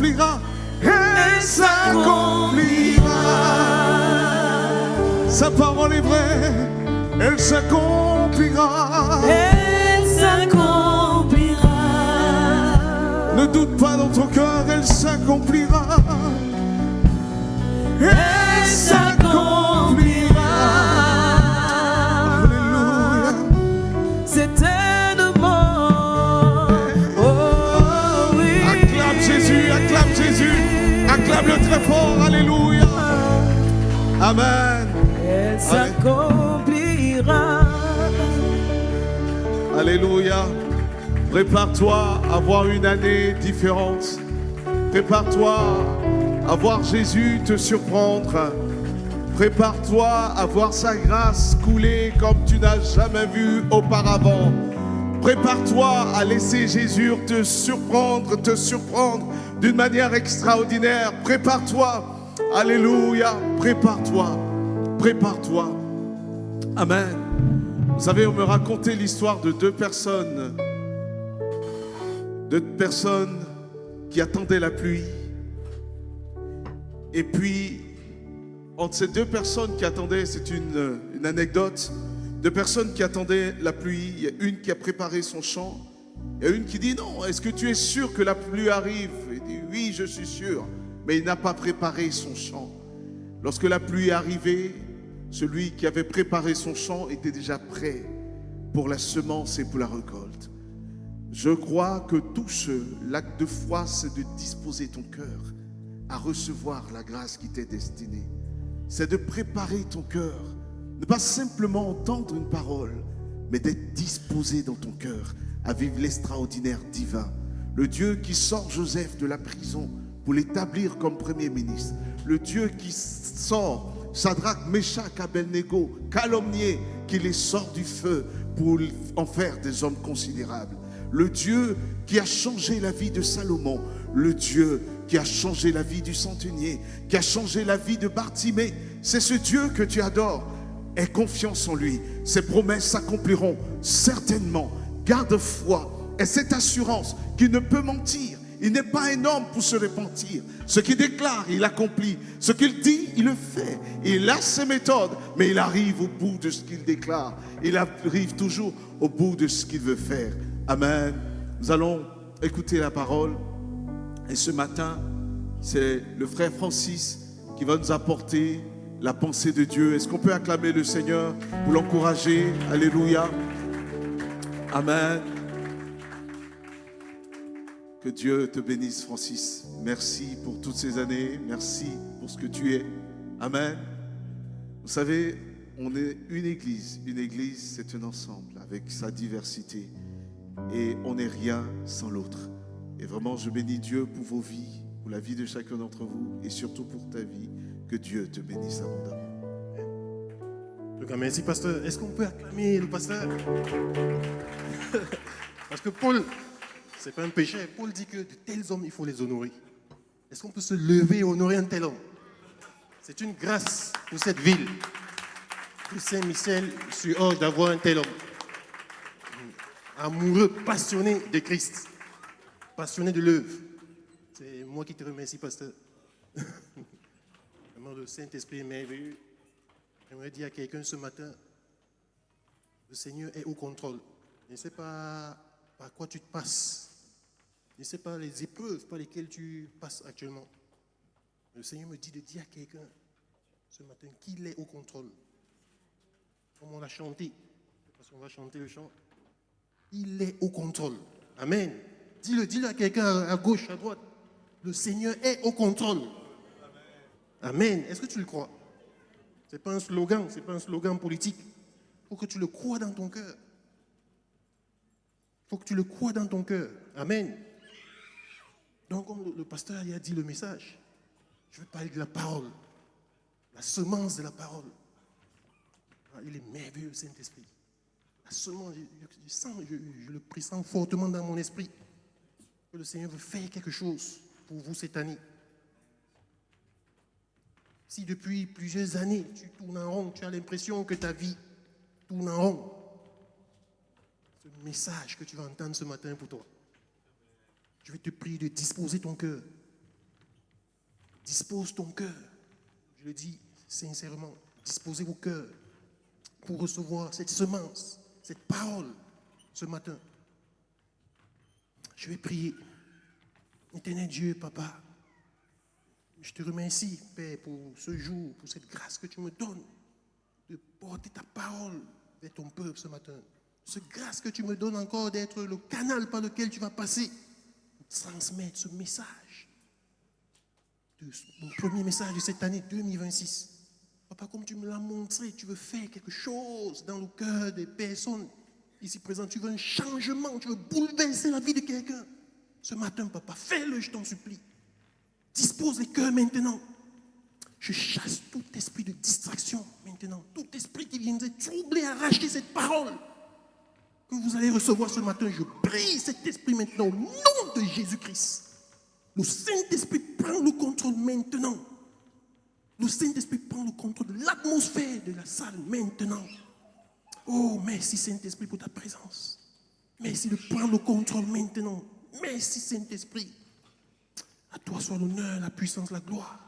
s'accomplira. Elle s'accomplira. Sa parole est vraie. Elle s'accomplira. Elle s'accomplira. Ne doute pas dans ton cœur, elle s'accomplira. Elle s'accomplira. Alléluia. Certainement. Oh oui. Acclame Jésus, acclame Jésus. Acclame-le très fort. Alléluia. Amen. Elle s'accomplira. Alléluia. Prépare-toi à voir une année différente. Prépare-toi à voir Jésus te surprendre. Prépare-toi à voir sa grâce couler comme tu n'as jamais vu auparavant. Prépare-toi à laisser Jésus te surprendre d'une manière extraordinaire. Prépare-toi. Alléluia. Prépare-toi. Prépare-toi. Amen. Vous savez, on me racontait l'histoire de deux personnes qui attendaient la pluie. Et puis, entre ces deux personnes qui attendaient, c'est une anecdote, deux personnes qui attendaient la pluie. Il y a une qui a préparé son champ. Il y a une qui dit non, est-ce que tu es sûr que la pluie arrive? Il dit oui, je suis sûr. Mais il n'a pas préparé son champ. Lorsque la pluie est arrivée, celui qui avait préparé son champ était déjà prêt pour la semence et pour la récolte. Je crois que tout l'acte de foi, c'est de disposer ton cœur à recevoir la grâce qui t'est destinée. C'est de préparer ton cœur, ne pas simplement entendre une parole, mais d'être disposé dans ton cœur à vivre l'extraordinaire divin. Le Dieu qui sort Joseph de la prison pour l'établir comme premier ministre. Le Dieu qui sort Shadrach, Meshach, Abednego, calomniés, qui les sort du feu pour en faire des hommes considérables. Le Dieu qui a changé la vie de Salomon. Le Dieu qui a changé la vie du centenier, qui a changé la vie de Bartimée. C'est ce Dieu que tu adores. Aie confiance en lui. Ses promesses s'accompliront certainement. Garde foi et cette assurance qu'il ne peut mentir. Il n'est pas un homme pour se repentir. Ce qu'il déclare, il accomplit. Ce qu'il dit, il le fait. Il a ses méthodes, mais il arrive au bout de ce qu'il déclare. Il arrive toujours au bout de ce qu'il veut faire. Amen. Nous allons écouter la parole. Et ce matin, c'est le frère Francis qui va nous apporter la pensée de Dieu. Est-ce qu'on peut acclamer le Seigneur pour l'encourager? Alléluia. Amen. Que Dieu te bénisse, Francis. Merci pour toutes ces années. Merci pour ce que tu es. Amen. Vous savez, on est une église. Une église, c'est un ensemble avec sa diversité. Et on n'est rien sans l'autre. Et vraiment, je bénis Dieu pour vos vies, pour la vie de chacun d'entre vous et surtout pour ta vie. Que Dieu te bénisse abondamment. Merci, pasteur. Est-ce qu'on peut acclamer le pasteur? Parce que Paul, c'est pas un péché. Paul dit que de tels hommes, il faut les honorer. Est-ce qu'on peut se lever et honorer un tel homme? C'est une grâce pour cette ville de Saint-Michel sur Orge d'avoir un tel homme. Amoureux, passionné de Christ, passionné de l'œuvre. C'est moi qui te remercie, pasteur. Vraiment, le Saint-Esprit est merveilleux. J'aimerais dire à quelqu'un ce matin, le Seigneur est au contrôle. Je ne sais pas par quoi tu te passes. Je ne sais pas les épreuves par lesquelles tu passes actuellement. Le Seigneur me dit de dire à quelqu'un ce matin qu'il est au contrôle. Comme on l'a chanté, parce qu'on va chanter le chant. Il est au contrôle. Amen. Dis-le à quelqu'un à gauche, à droite. Le Seigneur est au contrôle. Amen. Est-ce que tu le crois? Ce n'est pas un slogan, ce n'est pas un slogan politique. Il faut que tu le crois dans ton cœur. Il faut que tu le crois dans ton cœur. Amen. Donc, comme le pasteur a dit le message, je veux parler de la parole, la semence de la parole. Il est merveilleux, le Saint-Esprit. La semence, je le pressens fortement dans mon esprit que le Seigneur veut faire quelque chose pour vous cette année. Si depuis plusieurs années, tu tournes en rond, tu as l'impression que ta vie tourne en rond, ce message que tu vas entendre ce matin pour toi, je vais te prier de disposer ton cœur Dispose ton cœur. Je le dis sincèrement, disposez vos cœurs pour recevoir cette semence, cette parole ce matin. Je vais prier. Éternel Dieu, Papa, je te remercie, Père, pour ce jour, pour cette grâce que tu me donnes de porter ta parole vers ton peuple ce matin. Cette grâce que tu me donnes encore d'être le canal par lequel tu vas passer pour transmettre ce message. Mon premier message de cette année 2026. Papa, comme tu me l'as montré, tu veux faire quelque chose dans le cœur des personnes ici présentes. Tu veux un changement, tu veux bouleverser la vie de quelqu'un. Ce matin, Papa, fais-le, je t'en supplie. Dispose les cœurs maintenant. Je chasse tout esprit de distraction maintenant. Tout esprit qui viendrait troubler, arracher cette parole que vous allez recevoir ce matin. Je prie cet esprit maintenant au nom de Jésus-Christ. Le Saint-Esprit prend le contrôle maintenant. Le Saint-Esprit prend le contrôle de l'atmosphère de la salle maintenant. Oh, merci Saint-Esprit pour ta présence. Merci de prendre le contrôle maintenant. Merci Saint-Esprit. À toi soit l'honneur, la puissance, la gloire.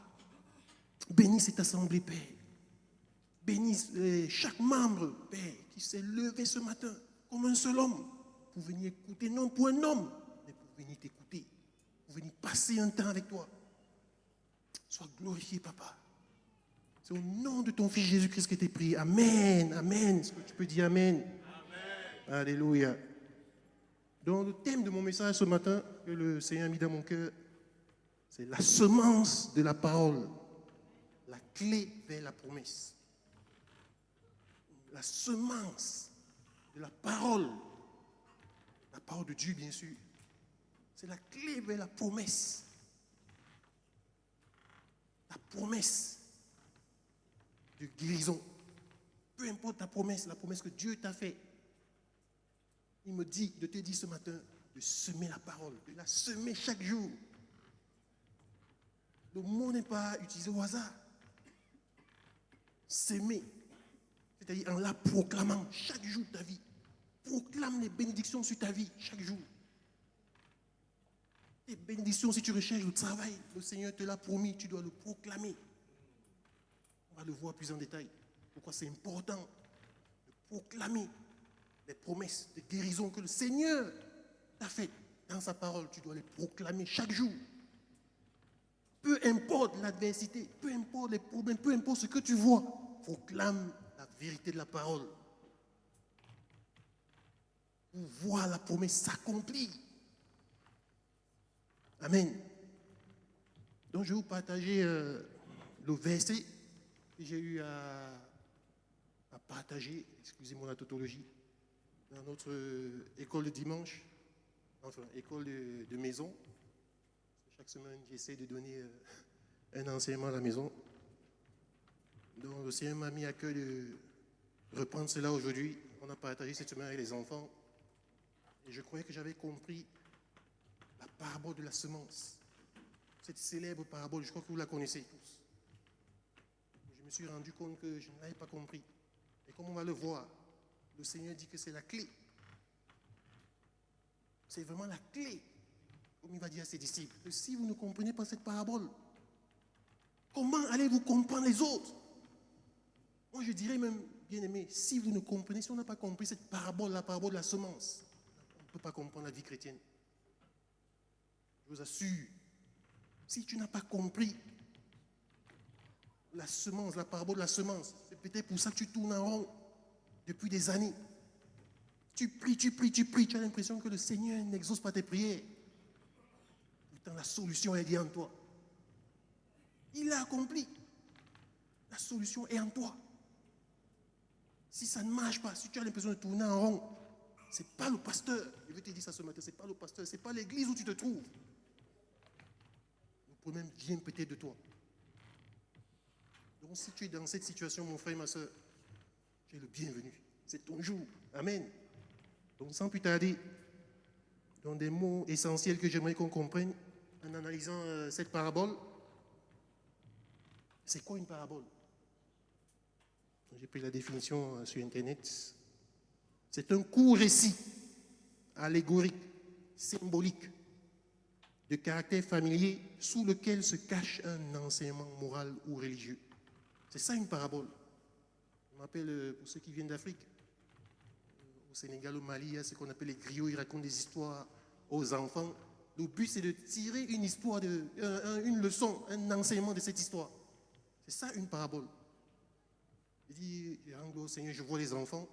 Bénis cette assemblée, Père. Bénis chaque membre, Père, qui s'est levé ce matin comme un seul homme pour venir écouter, non pour un homme, mais pour venir t'écouter, pour venir passer un temps avec toi. Sois glorifié, Papa. C'est au nom de ton Fils Jésus-Christ que tu es prié. Amen, amen. Est-ce que tu peux dire amen? Amen. Alléluia. Donc le thème de mon message ce matin, que le Seigneur a mis dans mon cœur, c'est la semence de la parole, la clé vers la promesse. La semence de la parole de Dieu bien sûr, c'est la clé vers la promesse. La promesse de guérison. Peu importe la promesse que Dieu t'a faite. Il me dit de te dire ce matin de semer la parole, de la semer chaque jour. Le mot n'est pas utilisé au hasard. Semer, c'est-à-dire en la proclamant chaque jour de ta vie. Proclame les bénédictions sur ta vie chaque jour. Les bénédictions, si tu recherches le travail, le Seigneur te l'a promis, tu dois le proclamer. On va le voir plus en détail. Pourquoi c'est important de proclamer les promesses de guérison que le Seigneur t'a faites dans sa parole. Tu dois les proclamer chaque jour. Peu importe l'adversité, peu importe les problèmes, peu importe ce que tu vois, proclame la vérité de la parole. Pour voir la promesse s'accomplir. Amen. Donc je vais vous partager le verset que j'ai eu à partager, excusez-moi la tautologie, dans notre école de dimanche, enfin école de maison. Chaque semaine, j'essaie de donner un enseignement à la maison. Donc le Seigneur m'a mis à cœur de reprendre cela aujourd'hui. On a partagé cette semaine avec les enfants. Et je croyais que j'avais compris la parabole de la semence. Cette célèbre parabole, je crois que vous la connaissez tous. Je me suis rendu compte que je ne l'avais pas compris. Et comme on va le voir, le Seigneur dit que c'est la clé. C'est vraiment la clé, comme il va dire à ses disciples. Que si vous ne comprenez pas cette parabole, comment allez-vous comprendre les autres? Moi, je dirais même, bien aimé, si vous ne comprenez, si on n'a pas compris cette parabole, la parabole de la semence, on ne peut pas comprendre la vie chrétienne. Je vous assure, si tu n'as pas compris la semence, la parabole de la semence, c'est peut-être pour ça que tu tournes en rond depuis des années. Tu pries, tu as l'impression que le Seigneur n'exauce pas tes prières. Pourtant, la solution est en toi. Il l'a accompli. La solution est en toi. Si ça ne marche pas, si tu as l'impression de tourner en rond, ce n'est pas le pasteur. Je vais te dire ça ce matin, ce n'est pas le pasteur, ce n'est pas l'église où tu te trouves. Le problème vient peut-être de toi. Donc si tu es dans cette situation, mon frère et ma soeur, tu es le bienvenu. C'est ton jour. Amen. Donc sans plus tarder, dans des mots essentiels que j'aimerais qu'on comprenne, en analysant cette parabole, c'est quoi une parabole? J'ai pris la définition sur Internet. C'est un court récit allégorique, symbolique, de caractère familier sous lequel se cache un enseignement moral ou religieux. C'est ça une parabole. Je m'appelle, pour ceux qui viennent d'Afrique, au Sénégal, au Mali, il y a ce qu'on appelle les griots, ils racontent des histoires aux enfants. Le but, c'est de tirer une histoire, une leçon, un enseignement de cette histoire. C'est ça une parabole. Il dit, au Seigneur, je vois les enfants.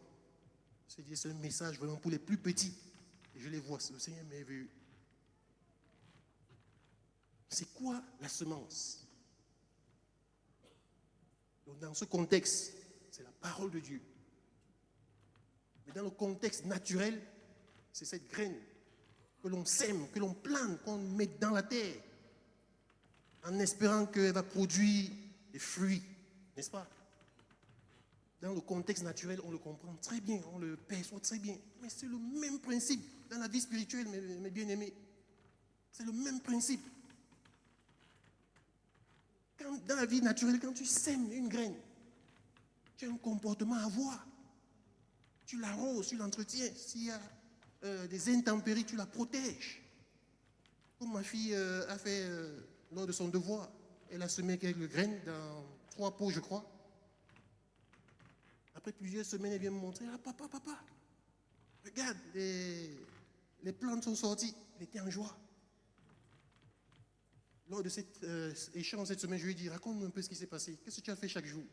C'est un message vraiment pour les plus petits. Et je les vois, le Seigneur m'a vu. C'est quoi la semence? Donc, dans ce contexte, c'est la parole de Dieu. Mais dans le contexte naturel, c'est cette graine que l'on sème, que l'on plante, qu'on met dans la terre, en espérant qu'elle va produire des fruits, n'est-ce pas? Dans le contexte naturel, on le comprend très bien, on le perçoit très bien. Mais c'est le même principe dans la vie spirituelle, mes bien-aimés. C'est le même principe. Dans la vie naturelle, quand tu sèmes une graine, tu as un comportement à avoir. Tu l'arroses, tu l'entretiens. S'il y a des intempéries, tu la protèges. Comme ma fille a fait lors de son devoir. Elle a semé quelques graines dans 3 pots, je crois. Après plusieurs semaines, elle vient me montrer, ah papa, regarde, les plantes sont sorties. Elle était en joie. Lors de cet échange cette semaine, je lui ai dit, raconte-moi un peu ce qui s'est passé. Qu'est-ce que tu as fait chaque jour?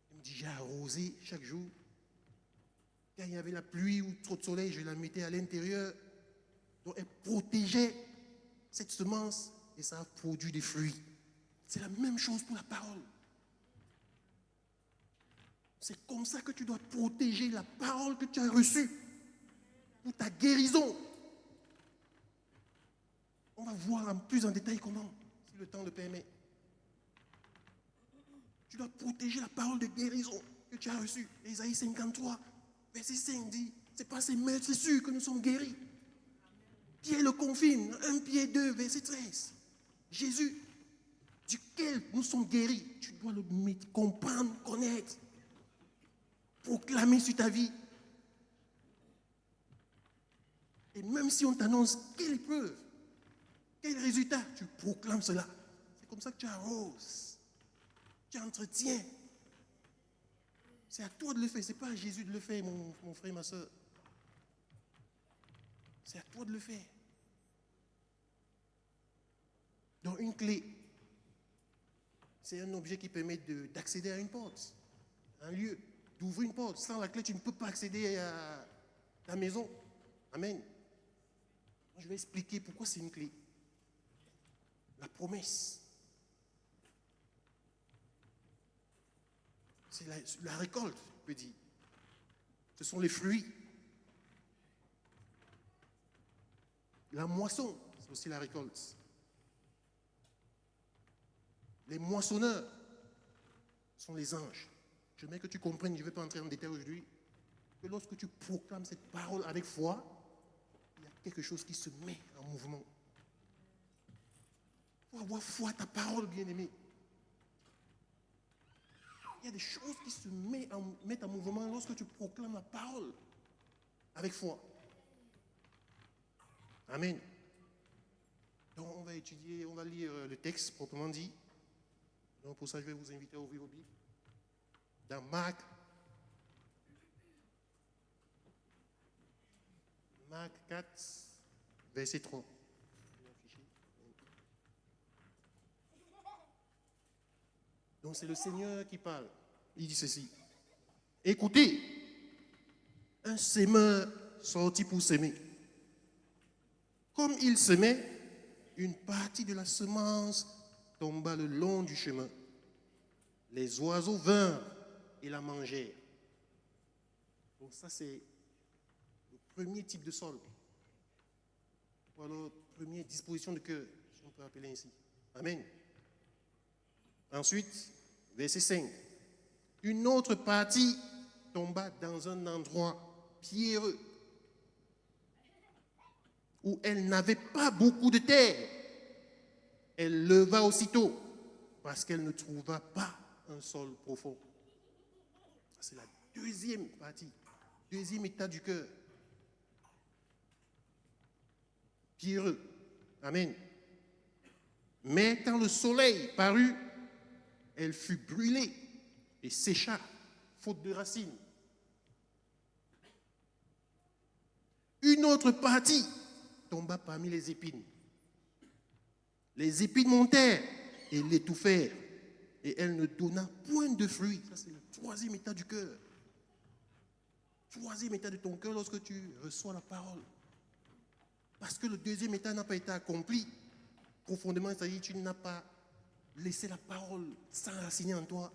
Il me dit, j'ai arrosé chaque jour. Quand il y avait la pluie ou trop de soleil, je la mettais à l'intérieur. Donc elle protégeait cette semence et ça a produit des fruits. C'est la même chose pour la parole. C'est comme ça que tu dois protéger la parole que tu as reçue pour ta guérison. On va voir en plus en détail comment, si le temps le permet. Tu dois protéger la parole de guérison que tu as reçue. Ésaïe 53, verset 5 dit, c'est pas ces meurtrissures que nous sommes guéris. Pierre le confirme, 1 Pierre 2, verset 13. Jésus, duquel nous sommes guéris, tu dois le comprendre, connaître, proclamer sur ta vie. Et même si on t'annonce quelle épreuve, quel résultat, tu proclames cela. C'est comme ça que tu arroses, tu entretiens. C'est à toi de le faire, ce n'est pas à Jésus de le faire, mon frère, ma soeur. C'est à toi de le faire. Donc une clé, c'est un objet qui permet d'accéder à une porte, un lieu, d'ouvrir une porte. Sans la clé, tu ne peux pas accéder à ta maison. Amen. Je vais expliquer pourquoi c'est une clé. La promesse. C'est la récolte, je peux dire. Ce sont les fruits. La moisson, c'est aussi la récolte. Les moissonneurs sont les anges. Je veux que tu comprennes, je ne vais pas entrer en détail aujourd'hui, que lorsque tu proclames cette parole avec foi, il y a quelque chose qui se met en mouvement. Il faut avoir foi à ta parole, bien-aimé. Il y a des choses qui se mettent en mouvement lorsque tu proclames la parole avec foi. Amen. Donc on va étudier, on va lire le texte proprement dit. Donc pour ça, je vais vous inviter à ouvrir vos Bibles. Dans Marc 4, verset 3. Donc c'est le Seigneur qui parle. Il dit ceci. Écoutez, un semeur sortit pour semer. Comme il semait, une partie de la semence tomba le long du chemin. Les oiseaux vinrent et la mangèrent. Donc ça c'est le premier type de sol. Ou alors première disposition de cœur, si on peut appeler ainsi. Amen. Ensuite, verset 5. Une autre partie tomba dans un endroit pierreux où elle n'avait pas beaucoup de terre. Elle leva aussitôt parce qu'elle ne trouva pas un sol profond. C'est la deuxième partie, deuxième état du cœur. Pierreux, Amen. Mais quand le soleil parut, elle fut brûlée et sécha, faute de racines. Une autre partie tomba parmi les épines. Les épines montèrent et l'étouffèrent, et elle ne donna point de fruits. Ça, c'est le troisième état du cœur. Troisième état de ton cœur lorsque tu reçois la parole. Parce que le deuxième état n'a pas été accompli profondément, c'est-à-dire que tu n'as pas laissé la parole s'enraciner en toi.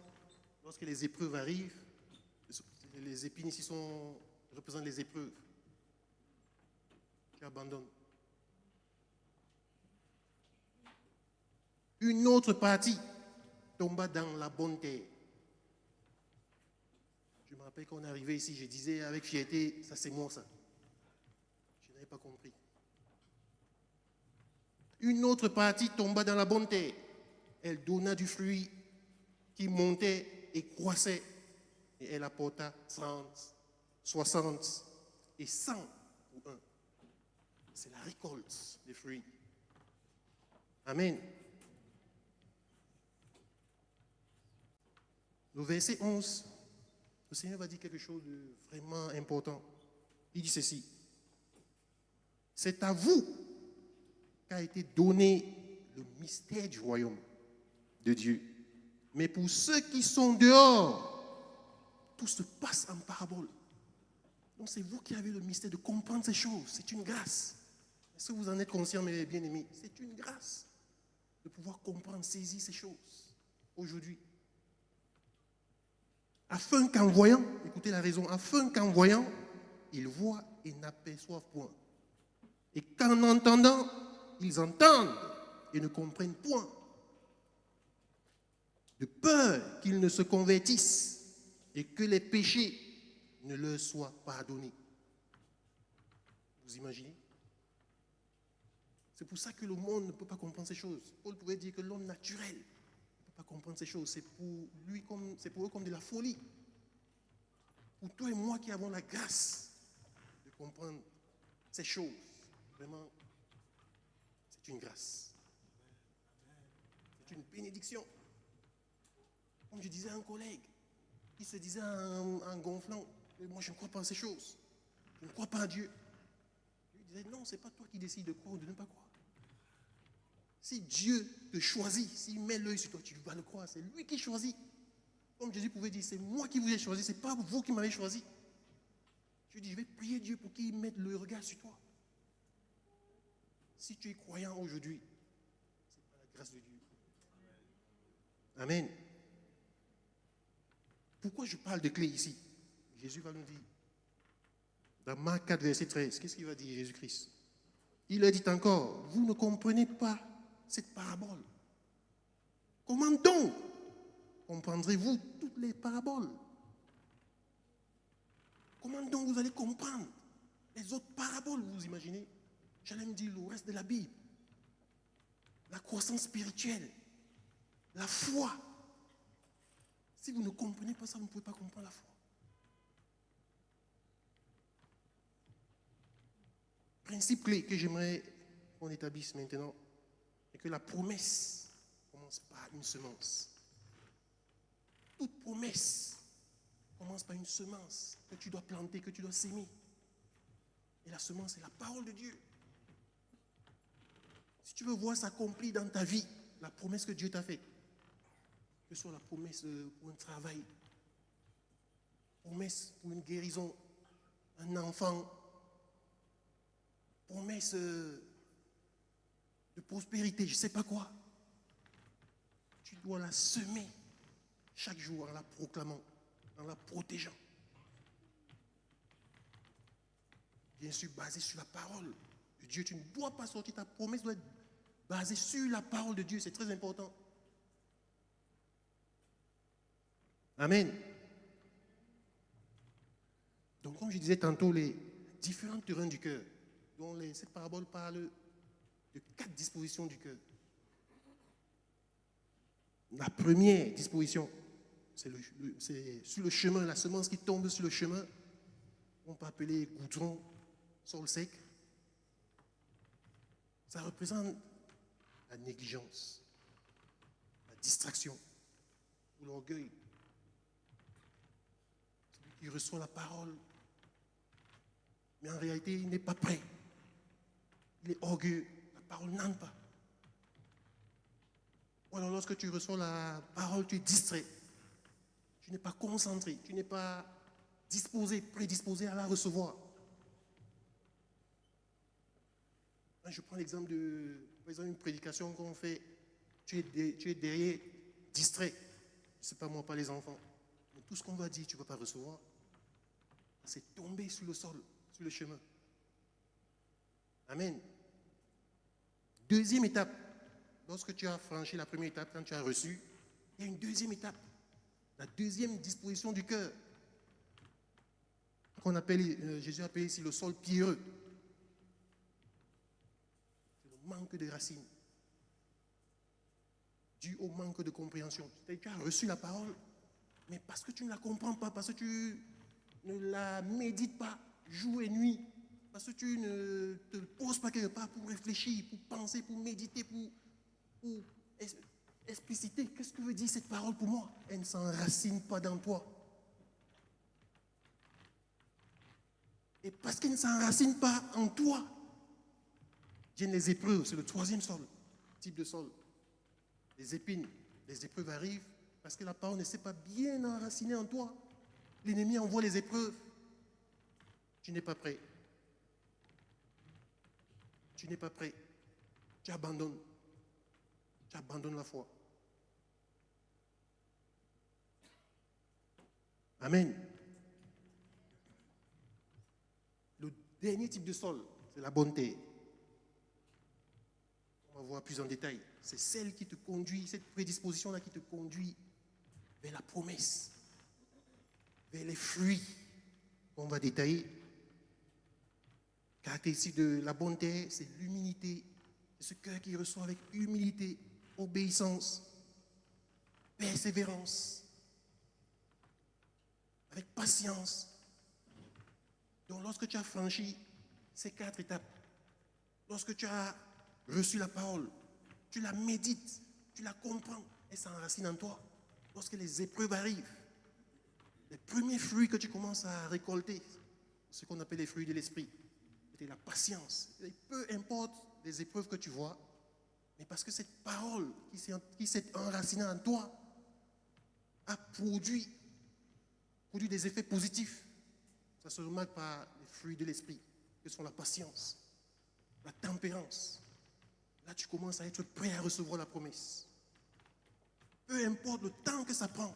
Lorsque les épreuves arrivent, les épines ici représentent les épreuves. Tu abandonnes. Une autre partie tomba dans la bonne terre. Je me rappelle quand on est arrivé ici, je disais avec fierté, ça c'est moi ça. Je n'avais pas compris. Une autre partie tomba dans la bonne terre. Elle donna du fruit qui montait et croissait. Et elle apporta 30, 60 et 100 ou 1. C'est la récolte des fruits. Amen. Le verset 11, le Seigneur va dire quelque chose de vraiment important. Il dit ceci. C'est à vous qu'a été donné le mystère du royaume de Dieu. Mais pour ceux qui sont dehors, tout se passe en parabole. Donc c'est vous qui avez le mystère de comprendre ces choses. C'est une grâce. Est-ce que vous en êtes conscients, mes bien-aimés? C'est une grâce de pouvoir comprendre, saisir ces choses aujourd'hui. Afin qu'en voyant, écoutez la raison, afin qu'en voyant, ils voient et n'aperçoivent point. Et qu'en entendant, ils entendent et ne comprennent point. De peur qu'ils ne se convertissent et que les péchés ne leur soient pardonnés. Vous imaginez? C'est pour ça que le monde ne peut pas comprendre ces choses. Paul pourrait dire que l'homme naturel ne peut pas comprendre ces choses. C'est pour eux comme de la folie. Pour toi et moi qui avons la grâce de comprendre ces choses, vraiment, c'est une grâce. C'est une bénédiction. Comme je disais à un collègue, il se disait en gonflant, moi je ne crois pas à ces choses. Je ne crois pas à Dieu. Je lui disais, non, ce n'est pas toi qui décides de croire ou de ne pas croire. Si Dieu te choisit, s'il met l'œil sur toi, tu vas le croire. C'est lui qui choisit. Comme Jésus pouvait dire, c'est moi qui vous ai choisi, ce n'est pas vous qui m'avez choisi. Je lui dis, je vais prier Dieu pour qu'il mette le regard sur toi. Si tu es croyant aujourd'hui, c'est par la grâce de Dieu. Amen. Pourquoi je parle de clé ici? Jésus va nous dire, dans Marc 4, verset 13, qu'est-ce qu'il va dire Jésus-Christ? Il leur dit encore, vous ne comprenez pas cette parabole. Comment donc comprendrez-vous toutes les paraboles? Comment donc vous allez comprendre les autres paraboles, vous imaginez? J'allais me dire le reste de la Bible. La croissance spirituelle, la foi. Si vous ne comprenez pas ça, vous ne pouvez pas comprendre la foi. Principe clé que j'aimerais qu'on établisse maintenant est que la promesse commence par une semence. Toute promesse commence par une semence que tu dois planter, que tu dois s'aimer. Et la semence, c'est la parole de Dieu. Si tu veux voir s'accomplir dans ta vie, la promesse que Dieu t'a faite, que ce soit la promesse pour un travail, promesse pour une guérison, un enfant, promesse de prospérité, je ne sais pas quoi. Tu dois la semer chaque jour en la proclamant, en la protégeant. Bien sûr, basée sur la parole de Dieu. Tu ne dois pas sortir, ta promesse doit être basée sur la parole de Dieu. C'est très important. Amen. Donc, comme je disais tantôt, les différents terrains du cœur, dont cette parabole parle de 4 dispositions du cœur. La première disposition, c'est sur le chemin, la semence qui tombe sur le chemin, on peut appeler goudron, sol sec. Ça représente la négligence, la distraction ou l'orgueil. Celui qui reçoit la parole, mais en réalité, il n'est pas prêt. Il est orgueilleux. La parole n'entre pas. Ou alors, lorsque tu reçois la parole, tu es distrait. Tu n'es pas concentré. Tu n'es pas disposé, prédisposé à la recevoir. Je prends l'exemple de, par exemple, une prédication qu'on fait. Tu es derrière, distrait. Je ne sais pas moi, pas les enfants. Mais tout ce qu'on va dire, tu ne vas pas recevoir. C'est tomber sur le sol, sur le chemin. Amen. Deuxième étape. Lorsque tu as franchi la première étape, quand tu as reçu, il y a une deuxième étape. La deuxième disposition du cœur. Qu'on appelle, Jésus appelle ici le sol pierreux. C'est le manque de racines. Dû au manque de compréhension. Tu as reçu la parole, mais parce que tu ne la comprends pas, parce que tu ne la médites pas jour et nuit, parce que tu ne te poses pas quelque part pour réfléchir, pour penser, pour méditer, pour expliciter. Qu'est-ce que veut dire cette parole pour moi? Elle ne s'enracine pas dans toi. Et parce qu'elle ne s'enracine pas en toi, viennent les épreuves. C'est le troisième sol, type de sol. Les épines, les épreuves arrivent parce que la parole ne s'est pas bien enracinée en toi. L'ennemi envoie les épreuves. Tu n'es pas prêt. Tu n'es pas prêt. Tu abandonnes. Tu abandonnes la foi. Amen. Le dernier type de sol, c'est la bonté. On va voir plus en détail. C'est celle qui te conduit, cette prédisposition-là qui te conduit vers la promesse, vers les fruits qu'on va détailler. Caractéristique de la bonté, c'est l'humilité. C'est ce cœur qui reçoit avec humilité, obéissance, persévérance, avec patience. Donc lorsque tu as franchi ces 4 étapes, lorsque tu as reçu la parole, tu la médites, tu la comprends, elle s'enracine en toi. Lorsque les épreuves arrivent, les premiers fruits que tu commences à récolter, ce qu'on appelle les fruits de l'esprit, c'est la patience. Et peu importe les épreuves que tu vois, mais parce que cette parole qui s'est enracinée en toi a produit des effets positifs. Ça se remarque par les fruits de l'esprit, que sont la patience, la tempérance. Là, tu commences à être prêt à recevoir la promesse. Peu importe le temps que ça prend,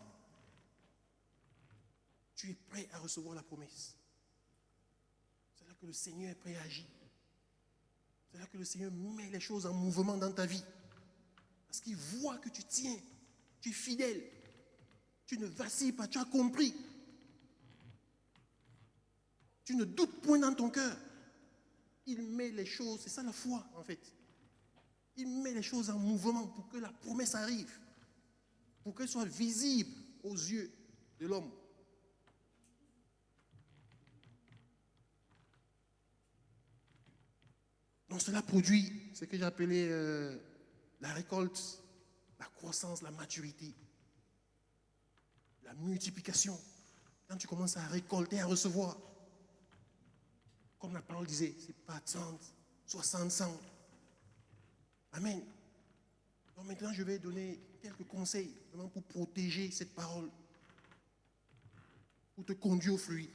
tu es prêt à recevoir la promesse. C'est là que le Seigneur est prêt à agir. C'est là que le Seigneur met les choses en mouvement dans ta vie. Parce qu'il voit que tu tiens, tu es fidèle, tu ne vacilles pas, tu as compris. Tu ne doutes point dans ton cœur. Il met les choses, c'est ça la foi en fait. Il met les choses en mouvement pour que la promesse arrive, pour qu'elle soit visible aux yeux de l'homme. Donc cela produit ce que j'ai appelé la récolte, la croissance, la maturité, la multiplication. Quand tu commences à récolter, à recevoir, comme la parole disait, c'est pas 30, 60, 100. Amen. Donc maintenant, je vais donner quelques conseils vraiment pour protéger cette parole, pour te conduire au fruit.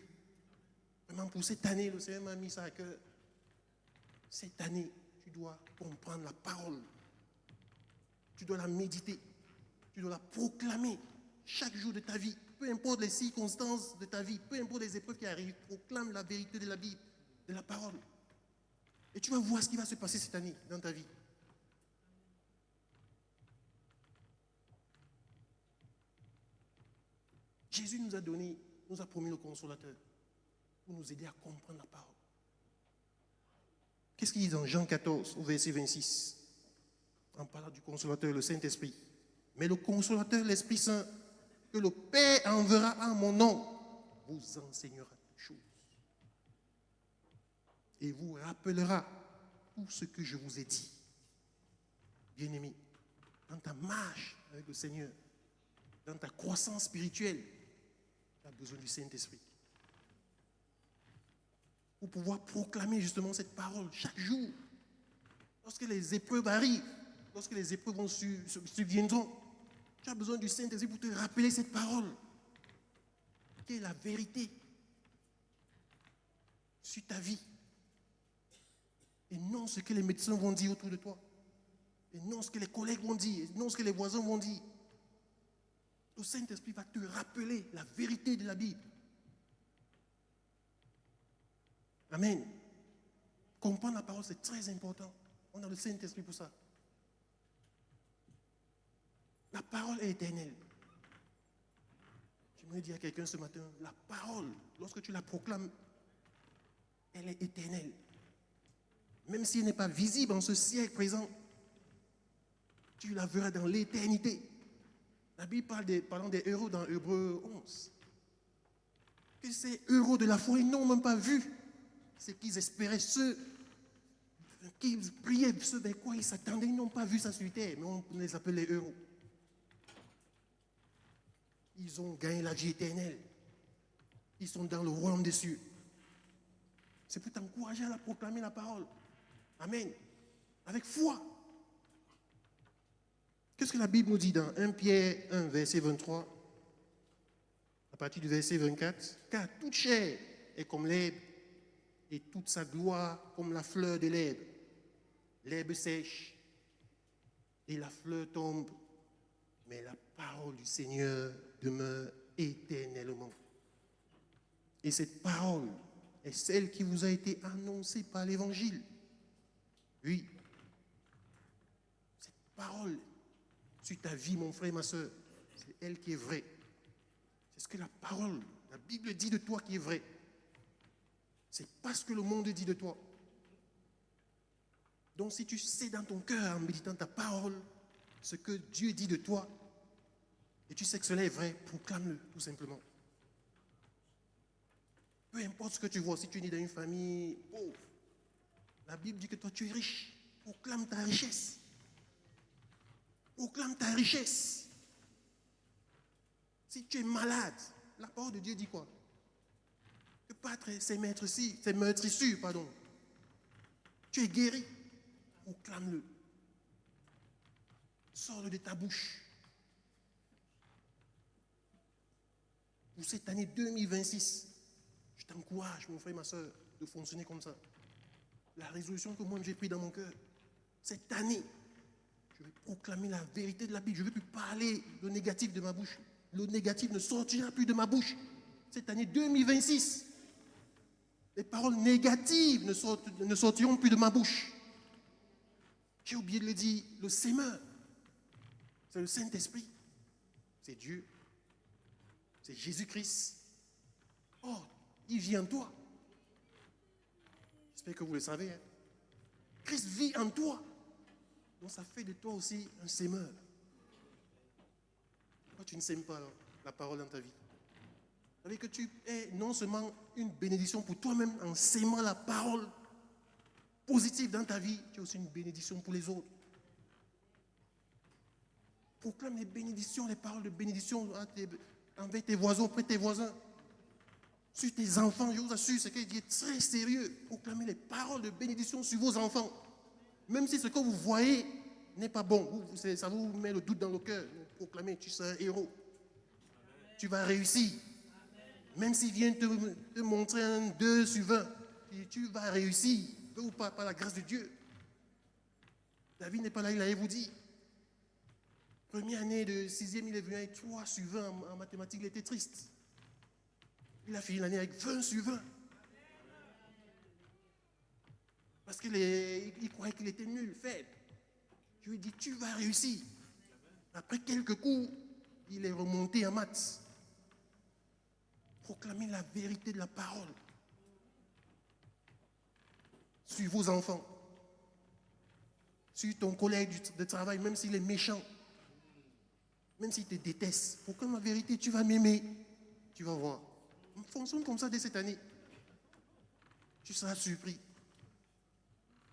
Vraiment pour cette année, le Seigneur m'a mis ça à cœur. Cette année, tu dois comprendre la parole. Tu dois la méditer. Tu dois la proclamer chaque jour de ta vie. Peu importe les circonstances de ta vie, peu importe les épreuves qui arrivent, proclame la vérité de la Bible, de la parole. Et tu vas voir ce qui va se passer cette année dans ta vie. Jésus nous a promis le consolateur pour nous aider à comprendre la parole. Qu'est-ce qu'il dit dans Jean 14, au verset 26, en parlant du consolateur, le Saint-Esprit? Mais le consolateur, l'Esprit Saint, que le Père enverra en mon nom, vous enseignera toutes choses et vous rappellera tout ce que je vous ai dit. Bien-aimé, dans ta marche avec le Seigneur, dans ta croissance spirituelle, tu as besoin du Saint-Esprit. Pour pouvoir proclamer justement cette parole chaque jour. Lorsque les épreuves arrivent, lorsque les épreuves subviendront, tu as besoin du Saint-Esprit pour te rappeler cette parole, qui est la vérité sur ta vie. Et non ce que les médecins vont dire autour de toi. Et non ce que les collègues vont dire. Et non ce que les voisins vont dire. Le Saint-Esprit va te rappeler la vérité de la Bible. Amen. Comprendre la parole, c'est très important. On a le Saint-Esprit pour ça. La parole est éternelle. J'aimerais dire à quelqu'un ce matin, la parole, lorsque tu la proclames, elle est éternelle. Même si elle n'est pas visible en ce siècle présent, tu la verras dans l'éternité. La Bible parlant des héros dans Hébreux 11. Que ces héros de la foi, ils n'ont même pas vu ce qu'ils espéraient, ceux qui priaient, ceux vers quoi ils s'attendaient, ils n'ont pas vu ça sur terre, mais on les appelle les héros. Ils ont gagné la vie éternelle. Ils sont dans le royaume des cieux. C'est pour t'encourager à la proclamer la parole. Amen. Avec foi. Qu'est-ce que la Bible nous dit dans 1 Pierre 1, verset 23, à partir du verset 24? Car toute chair est comme l'herbe, et toute sa gloire comme la fleur de l'herbe. L'herbe sèche, et la fleur tombe, mais la parole du Seigneur demeure éternellement. Et cette parole est celle qui vous a été annoncée par l'Évangile. Oui. Cette parole sur ta vie, mon frère et ma soeur, c'est elle qui est vraie. C'est ce que la parole, la Bible dit de toi qui est vrai. C'est pas ce que le monde dit de toi. Donc si tu sais dans ton cœur, en méditant ta parole, ce que Dieu dit de toi, et tu sais que cela est vrai, proclame-le tout simplement. Peu importe ce que tu vois, si tu es né dans une famille pauvre, la Bible dit que toi tu es riche. Proclame ta richesse. Proclame ta richesse. Si tu es malade, la parole de Dieu dit quoi? Que battre ces meurtrissures, pardon. Tu es guéri. Proclame-le. Sors-le de ta bouche. Pour cette année 2026, je t'encourage, mon frère et ma soeur, de fonctionner comme ça. La résolution que moi j'ai prise dans mon cœur, cette année, je vais proclamer la vérité de la Bible. Je ne vais plus parler le négatif de ma bouche. Le négatif ne sortira plus de ma bouche. Cette année 2026, les paroles négatives ne sortiront plus de ma bouche. J'ai oublié de le dire, le sémeur, c'est le Saint-Esprit. C'est Dieu. C'est Jésus-Christ. Oh, il vit en toi. J'espère que vous le savez. Hein? Christ vit en toi. Donc ça fait de toi aussi un sémeur. Pourquoi tu ne sèmes pas la parole dans ta vie? Vous savez que tu es non seulement une bénédiction pour toi-même en sémant la parole positive dans ta vie, tu es aussi une bénédiction pour les autres. Proclame les bénédictions, les paroles de bénédiction envers tes voisins, auprès de tes voisins. Sur tes enfants, je vous assure, c'est qu'il est très sérieux. Proclamez les paroles de bénédiction sur vos enfants. Même si ce que vous voyez n'est pas bon, ça vous met le doute dans le cœur. Proclamez, tu seras un héros. Amen. Tu vas réussir. Amen. Même s'il vient te montrer un 2 sur 20, tu vas réussir. Peu ou pas, par la grâce de Dieu. David n'est pas là, il allait vous dire. Première année de 6e, il est venu avec 3 sur 20 en mathématiques, il était triste. Il a fini l'année avec 20 sur 20. Parce qu'il croyait qu'il était nul, faible. Je lui ai dit, tu vas réussir. Après quelques cours, il est remonté en maths. Proclamez la vérité de la parole sur vos enfants, sur ton collègue de travail, même s'il est méchant, même s'il te déteste. Proclame la vérité, tu vas m'aimer. Tu vas voir. On fonctionne comme ça dès cette année. Tu seras surpris.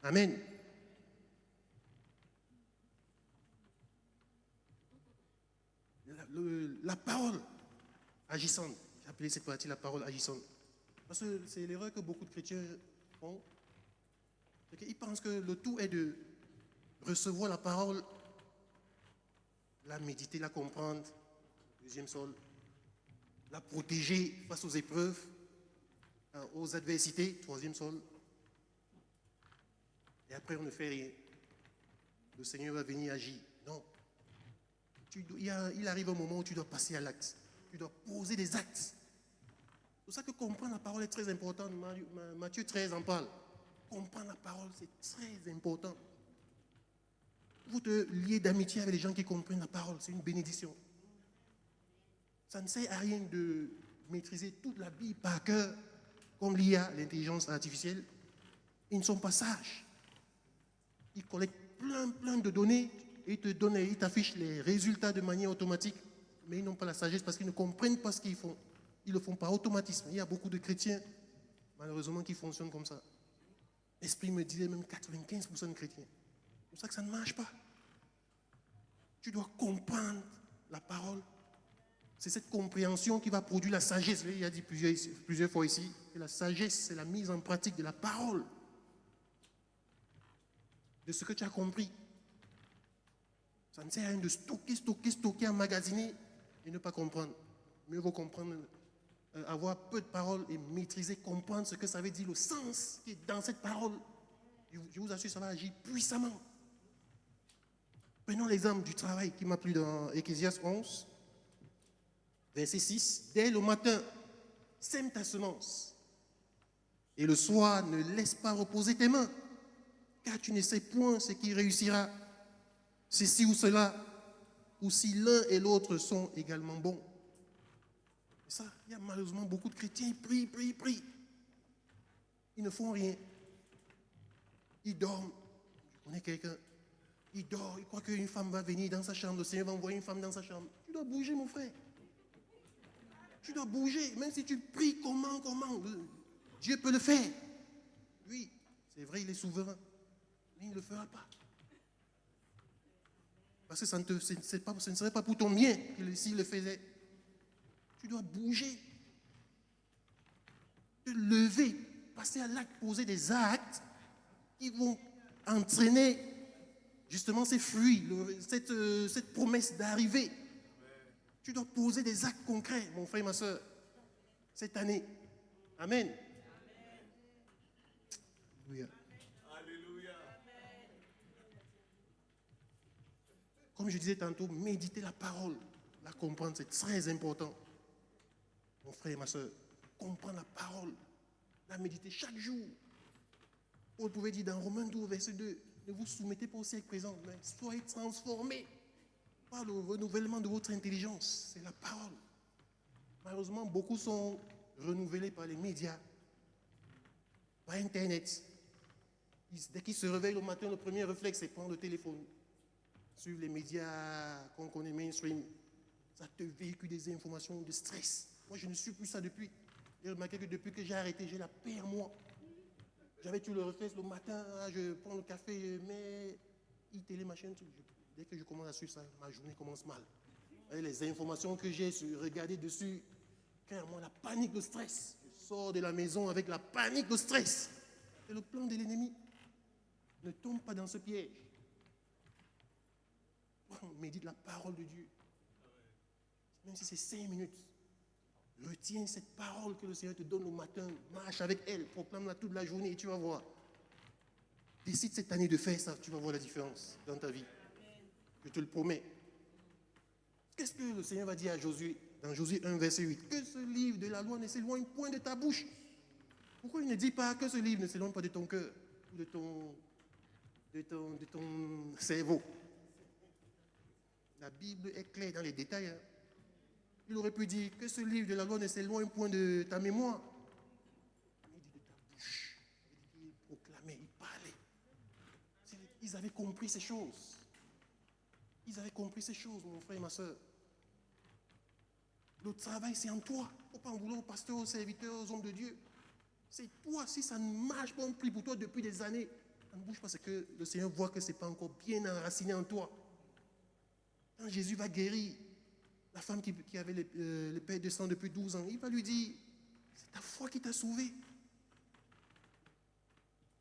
Amen. La parole agissante. J'ai appelé cette partie la parole agissante. Parce que c'est l'erreur que beaucoup de chrétiens font. C'est qu'ils pensent que le tout est de recevoir la parole, la méditer, la comprendre, deuxième sol, la protéger face aux épreuves, aux adversités, troisième sol. Et après, on ne fait rien. Le Seigneur va venir agir. Non. Il arrive un moment où tu dois passer à l'acte. Tu dois poser des actes. C'est pour ça que comprendre la parole est très important. Matthieu 13 en parle. Comprendre la parole, c'est très important. Vous te liez d'amitié avec les gens qui comprennent la parole. C'est une bénédiction. Ça ne sert à rien de maîtriser toute la Bible par cœur, comme l'IA, l'intelligence artificielle. Ils ne sont pas sages. Ils collectent plein de données et ils t'affichent les résultats de manière automatique, mais ils n'ont pas la sagesse parce qu'ils ne comprennent pas ce qu'ils font. Ils le font par automatisme. Il y a beaucoup de chrétiens, malheureusement, qui fonctionnent comme ça. L'Esprit me disait même 95% de chrétiens. C'est pour ça que ça ne marche pas. Tu dois comprendre la parole. C'est cette compréhension qui va produire la sagesse. Il a dit plusieurs fois ici que la sagesse, c'est la mise en pratique de la parole, de ce que tu as compris. Ça ne sert à rien de stocker, emmagasiner et ne pas comprendre. Mieux vaut comprendre, avoir peu de paroles et maîtriser, comprendre ce que ça veut dire, le sens qui est dans cette parole. Je vous assure, ça va agir puissamment. Prenons l'exemple du travail qui m'a plu dans Ecclésiaste 11, verset 6. Dès le matin, sème ta semence, et le soir, ne laisse pas reposer tes mains, car tu ne sais point ce qui réussira, ceci ou cela, ou si l'un et l'autre sont également bons. Et ça, il y a malheureusement beaucoup de chrétiens, ils prient. Ils ne font rien. Ils dorment. Je connais quelqu'un, il dort, il croit qu'une femme va venir dans sa chambre, le Seigneur va envoyer une femme dans sa chambre. Tu dois bouger, mon frère. Tu dois bouger, même si tu pries comment, Dieu peut le faire. Oui, c'est vrai, il est souverain, mais il ne le fera pas. Parce que ce ne serait pas pour ton bien s'il le faisait. Tu dois bouger, te lever, passer à l'acte, poser des actes qui vont entraîner justement ces fruits, cette promesse d'arriver. Tu dois poser des actes concrets, mon frère et ma soeur, cette année. Amen. Alléluia. Alléluia. Comme je disais tantôt, méditer la parole, la comprendre, c'est très important. Mon frère et ma soeur, comprendre la parole, la méditer chaque jour. Paul pouvait dire dans Romains 12, verset 2, ne vous soumettez pas au siècle présent, mais soyez transformés par le renouvellement de votre intelligence. C'est la parole. Malheureusement, beaucoup sont renouvelés par les médias, par Internet. Dès qu'ils se réveillent le matin, le premier réflexe, c'est prendre le téléphone. Suivre les médias qu'on connaît mainstream. Ça te véhicule des informations de stress. Moi, je ne suis plus ça depuis. J'ai remarqué que depuis que j'ai arrêté, j'ai la paix en moi. J'avais tout le réflexe le matin, je prends le café, je mets télé, machin, tout. Dès que je commence à suivre ça, ma journée commence mal. Et les informations que j'ai regardées dessus, clairement, la panique, le stress. Je sors de la maison avec la panique, le stress. C'est le plan de l'ennemi. Ne tombe pas dans ce piège. On médite la parole de Dieu. Même si c'est 5 minutes. Retiens cette parole que le Seigneur te donne au matin. Marche avec elle. Proclame-la toute la journée et tu vas voir. Décide cette année de faire ça. Tu vas voir la différence dans ta vie. Je te le promets. Qu'est-ce que le Seigneur va dire à Josué dans Josué 1, verset 8? Que ce livre de la loi ne s'éloigne point de ta bouche. Pourquoi il ne dit pas que ce livre ne s'éloigne pas de ton cœur ou de ton cerveau? La Bible est claire dans les détails. Hein. Il aurait pu dire que ce livre de la loi ne s'éloigne point de ta mémoire. Il dit de ta bouche. Il proclamait, il parlait. Ils avaient compris ces choses. Ils avaient compris ces choses, mon frère et ma soeur. Le travail, c'est en toi. Il ne faut pas en vouloir aux pasteurs, aux serviteurs, aux hommes de Dieu. C'est toi. Si ça ne marche pas, on prie pour toi depuis des années. Ça ne bouge pas, c'est que le Seigneur voit que ce n'est pas encore bien enraciné en toi. Quand Jésus va guérir la femme qui avait le père de sang depuis 12 ans, il va lui dire, c'est ta foi qui t'a sauvé.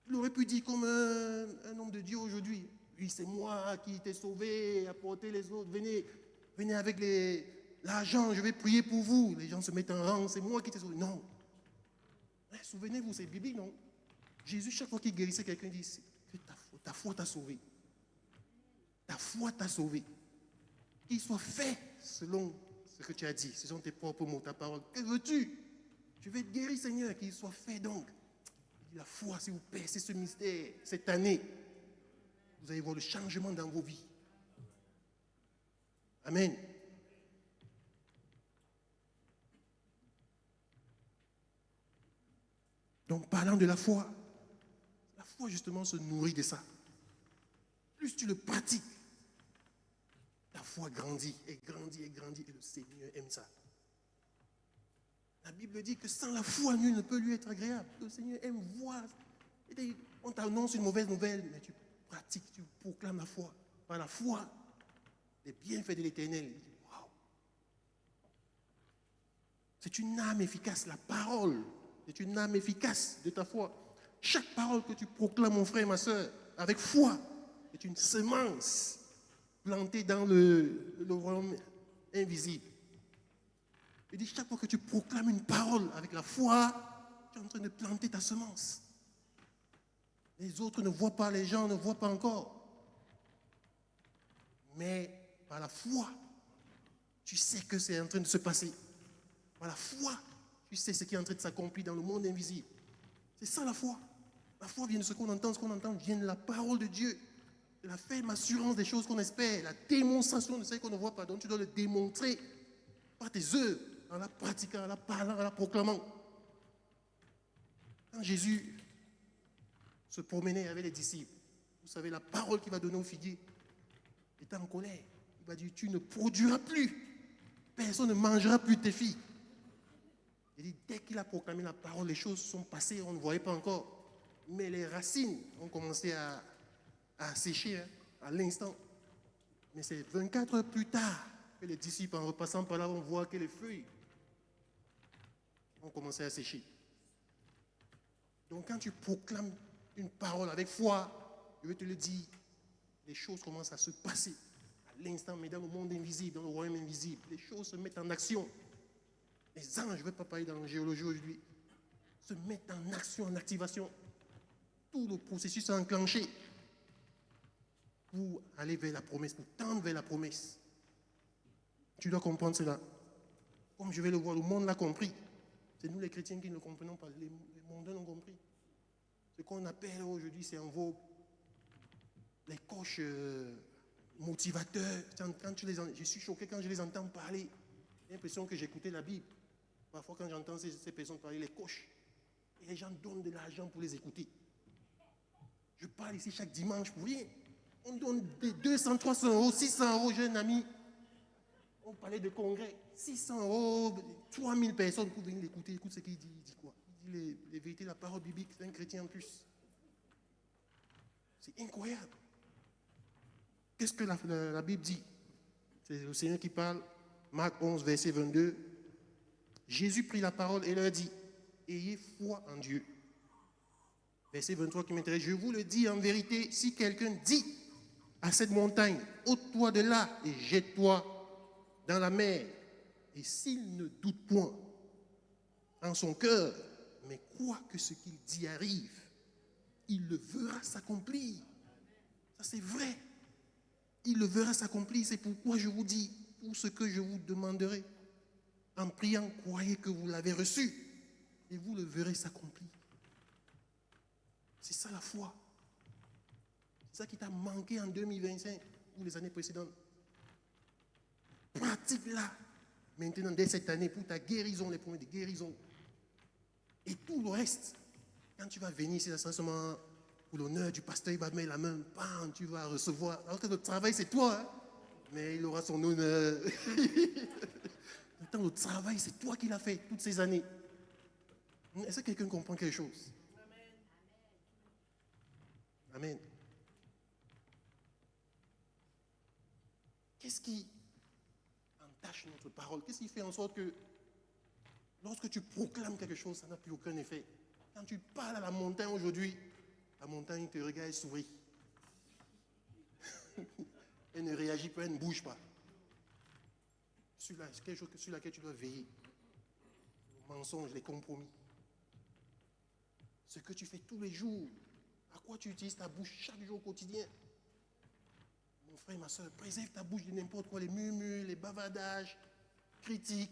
Il aurait pu dire comme un homme de Dieu aujourd'hui, oui, c'est moi qui t'ai sauvé, apporté les autres, venez avec l'argent, je vais prier pour vous. Les gens se mettent en rang, c'est moi qui t'ai sauvé. Non. Souvenez-vous, c'est biblique, non? Jésus, chaque fois qu'il guérissait quelqu'un, dit que ta foi t'a sauvé. Ta foi t'a sauvé. Qu'il soit fait selon ce que tu as dit. Ce sont tes propres mots, ta parole. Que veux-tu? Je vais te guérir, Seigneur, qu'il soit fait donc. La foi, si vous percez ce mystère cette année, vous allez voir le changement dans vos vies. Amen. Donc, parlant de la foi justement se nourrit de ça. Plus tu le pratiques, ta foi grandit et grandit et grandit et le Seigneur aime ça. La Bible dit que sans la foi, nul ne peut lui être agréable. Le Seigneur aime voir. On t'annonce une mauvaise nouvelle, mais tu pratiques, tu proclames la foi. Par la foi, les bienfaits de l'Éternel. Waouh! C'est une âme efficace, la parole. C'est une âme efficace de ta foi. Chaque parole que tu proclames, mon frère, ma soeur, avec foi, est une semence plantée dans le royaume invisible. Il dit, chaque fois que tu proclames une parole avec la foi, tu es en train de planter ta semence. Les autres ne voient pas, les gens ne voient pas encore. Mais par la foi, tu sais que c'est en train de se passer. Par la foi, tu sais ce qui est en train de s'accomplir dans le monde invisible. C'est ça la foi. La foi vient de ce qu'on entend vient de la parole de Dieu. De la ferme assurance des choses qu'on espère, la démonstration de ce qu'on ne voit pas. Donc tu dois le démontrer par tes œuvres, en la pratiquant, en la parlant, en la proclamant. Quand Jésus se promenait avec les disciples, vous savez, la parole qu'il va donner aux figuiers était en colère. Il va dire, tu ne produiras plus. Personne ne mangera plus tes filles. Il dit, dès qu'il a proclamé la parole, les choses sont passées, on ne voyait pas encore. Mais les racines ont commencé à sécher à l'instant. Mais c'est 24 heures plus tard que les disciples, en repassant par là, vont voir que les feuilles ont commencé à sécher. Donc quand tu proclames une parole avec foi, je vais te le dire, les choses commencent à se passer à l'instant, mais dans le monde invisible, dans le royaume invisible, les choses se mettent en action. Les anges, je ne vais pas parler dans la géologie aujourd'hui, se mettent en action, en activation. Tout le processus est enclenché pour aller vers la promesse, pour tendre vers la promesse. Tu dois comprendre cela. Comme je vais le voir, le monde l'a compris. C'est nous les chrétiens qui ne le comprenons pas. Les mondains l'ont compris. Ce qu'on appelle aujourd'hui, c'est en vogue les coachs motivateurs. Je suis choqué quand je les entends parler. J'ai l'impression que j'écoutais la Bible. Parfois, quand j'entends ces personnes parler, les coachs, et les gens donnent de l'argent pour les écouter. Je parle ici chaque dimanche pour rien. On donne des 200, 300 euros, 600 euros. J'ai un ami, on parlait de congrès, 600 euros, 3000 personnes pour venir l'écouter. Écoute ce qu'il dit. Il dit quoi? Il dit les vérités, la parole biblique. C'est un chrétien en plus. C'est incroyable. Qu'est-ce que la Bible dit? C'est le Seigneur qui parle. Marc 11, verset 22. Jésus prit la parole et leur dit, ayez foi en Dieu. Verset 23 qui m'intéresse. Je vous le dis en vérité, si quelqu'un dit à cette montagne, ôte-toi de là et jette-toi dans la mer, et s'il ne doute point en son cœur, mais quoi que ce qu'il dit arrive, il le verra s'accomplir. Ça c'est vrai. Il le verra s'accomplir. C'est pourquoi je vous dis, pour ce que je vous demanderai, en priant, croyez que vous l'avez reçu, et vous le verrez s'accomplir. C'est ça la foi. C'est ça qui t'a manqué en 2025 ou les années précédentes. Pratique-la maintenant dès cette année pour ta guérison, les promesses de guérison. Et tout le reste, quand tu vas venir ici, ça sera seulement pour l'honneur du pasteur, il va mettre la main, bam, tu vas recevoir. Alors que le travail, c'est toi, hein? Mais il aura son honneur. Maintenant, le travail, c'est toi qui l'as fait toutes ces années. Est-ce que quelqu'un comprend quelque chose? Amen. Qu'est-ce qui entache notre parole? Qu'est-ce qui fait en sorte que lorsque tu proclames quelque chose, ça n'a plus aucun effet? Quand tu parles à la montagne aujourd'hui, la montagne te regarde et sourit. Elle ne réagit pas, elle ne bouge pas. C'est quelque chose sur laquelle tu dois veiller. Le mensonge, les compromis. Ce que tu fais tous les jours, à quoi tu utilises ta bouche chaque jour au quotidien? Mon frère, ma soeur, préserve ta bouche de n'importe quoi, les murmures, les bavardages, critiques,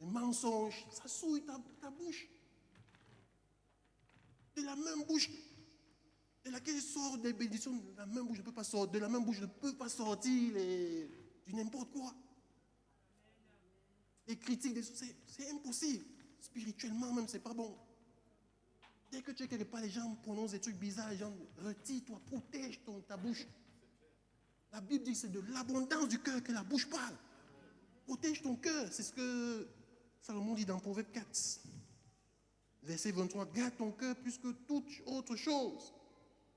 les mensonges, ça souille ta bouche. De la même bouche de laquelle sort des bénédictions, de la même bouche ne peut pas sortir, de la même bouche ne peut pas sortir du n'importe quoi. Les critiques, c'est impossible. Spirituellement même, c'est pas bon. Dès que tu es quelque part, les gens prononcent des trucs bizarres, les gens retire-toi, protège ta bouche. La Bible dit que c'est de l'abondance du cœur que la bouche parle. Protège ton cœur, c'est ce que Salomon dit dans Proverbe 4. Verset 23, garde ton cœur plus que toute autre chose,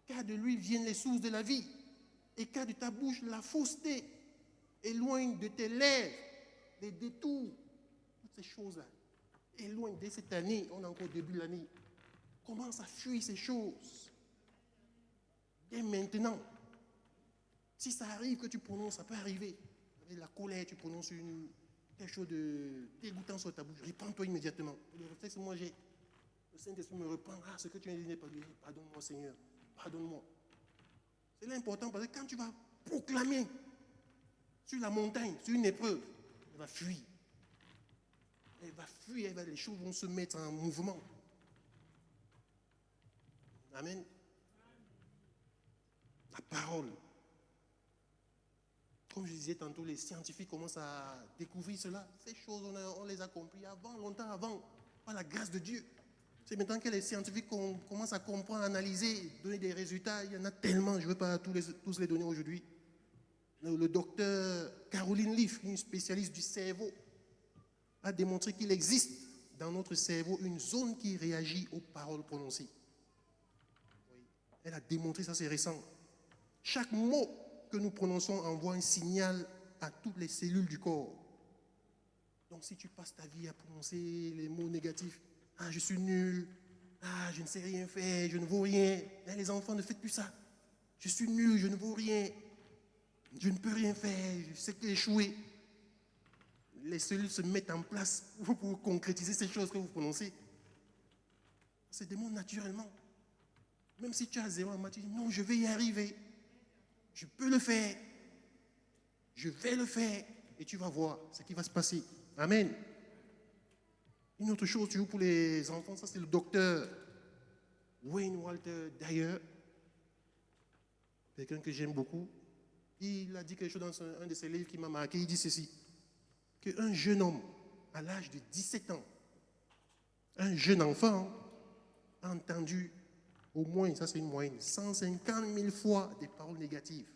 car de lui viennent les sources de la vie, et car de ta bouche la fausseté, éloigne de tes lèvres les détours, toutes ces choses-là. Éloigne dès cette année, on est encore au début de l'année, commence à fuir ces choses. Dès maintenant, si ça arrive que tu prononces, ça peut arriver, avec la colère, tu prononces quelque chose de dégoûtant sur ta bouche, répands-toi immédiatement. Le réflexe, moi j'ai. Le Saint-Esprit me reprend. Ah, ce que tu viens de dire n'est pas bien. Pardonne-moi, Seigneur. Pardonne-moi. C'est l'important parce que quand tu vas proclamer sur la montagne, sur une épreuve, elle va fuir. Elle va fuir, les choses vont se mettre en mouvement. Amen. La parole. Comme je disais tantôt, les scientifiques commencent à découvrir cela. Ces choses, on les a compris avant, longtemps avant, par la grâce de Dieu. C'est maintenant que les scientifiques commencent à comprendre, à analyser, donner des résultats. Il y en a tellement, je ne veux pas tous les donner aujourd'hui. Le docteur Caroline Leaf, une spécialiste du cerveau, a démontré qu'il existe dans notre cerveau une zone qui réagit aux paroles prononcées. Oui. Elle a démontré ça, c'est récent. Chaque mot que nous prononçons envoie un signal à toutes les cellules du corps. Donc si tu passes ta vie à prononcer les mots négatifs, ah, je suis nul. Ah, je ne sais rien faire, je ne vaux rien. Eh, les enfants, ne faites plus ça. Je suis nul, je ne vaux rien. Je ne peux rien faire, je sais qu'échouer. Les cellules se mettent en place pour concrétiser ces choses que vous prononcez. Ça se démontre naturellement. Même si tu as 0 en maths, tu dis non, je vais y arriver. Je peux le faire. Je vais le faire. Et tu vas voir ce qui va se passer. Amen. Une autre chose, toujours pour les enfants, ça c'est le docteur Wayne Walter Dyer, quelqu'un que j'aime beaucoup. Il a dit quelque chose dans un de ses livres qui m'a marqué. Il dit ceci, qu'un jeune homme, à l'âge de 17 ans, un jeune enfant, a entendu au moins, ça c'est une moyenne, 150 000 fois des paroles négatives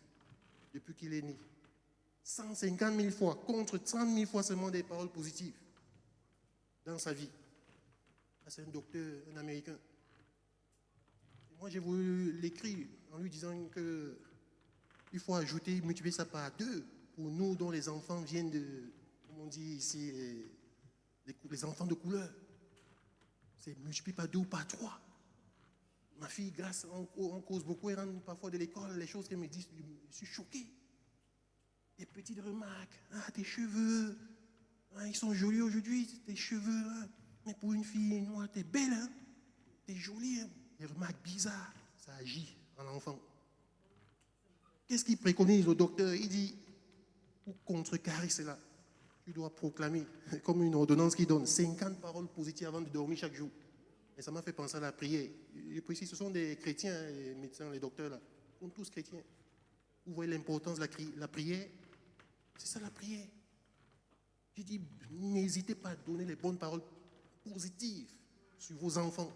depuis qu'il est né. 150 000 fois, contre 30 000 fois seulement des paroles positives dans sa vie. C'est un docteur, un Américain. Et moi, j'ai voulu l'écrire en lui disant qu'il faut ajouter, multiplier ça par 2 pour nous dont les enfants viennent de, comme on dit ici, les enfants de couleur. C'est multiplié par 2 ou par 3. Ma fille, grâce, on cause beaucoup, elle rentre parfois de l'école, les choses qu'elle me dit, je suis choqué. Des petites remarques. Ah, tes cheveux, ah, ils sont jolis aujourd'hui, tes cheveux. Hein. Mais pour une fille noire, t'es belle, hein? T'es jolie. Hein? Des remarques bizarres, ça agit en enfant. Qu'est-ce qu'il préconise au docteur? Il dit, pour contrecarrer cela, tu dois proclamer, comme une ordonnance qui donne 50 paroles positives avant de dormir chaque jour. Et ça m'a fait penser à la prière. Je précise, ce sont des chrétiens, les médecins, les docteurs, là. Ils sont tous chrétiens. Vous voyez l'importance de la prière? C'est ça la prière. J'ai dit, n'hésitez pas à donner les bonnes paroles positives sur vos enfants.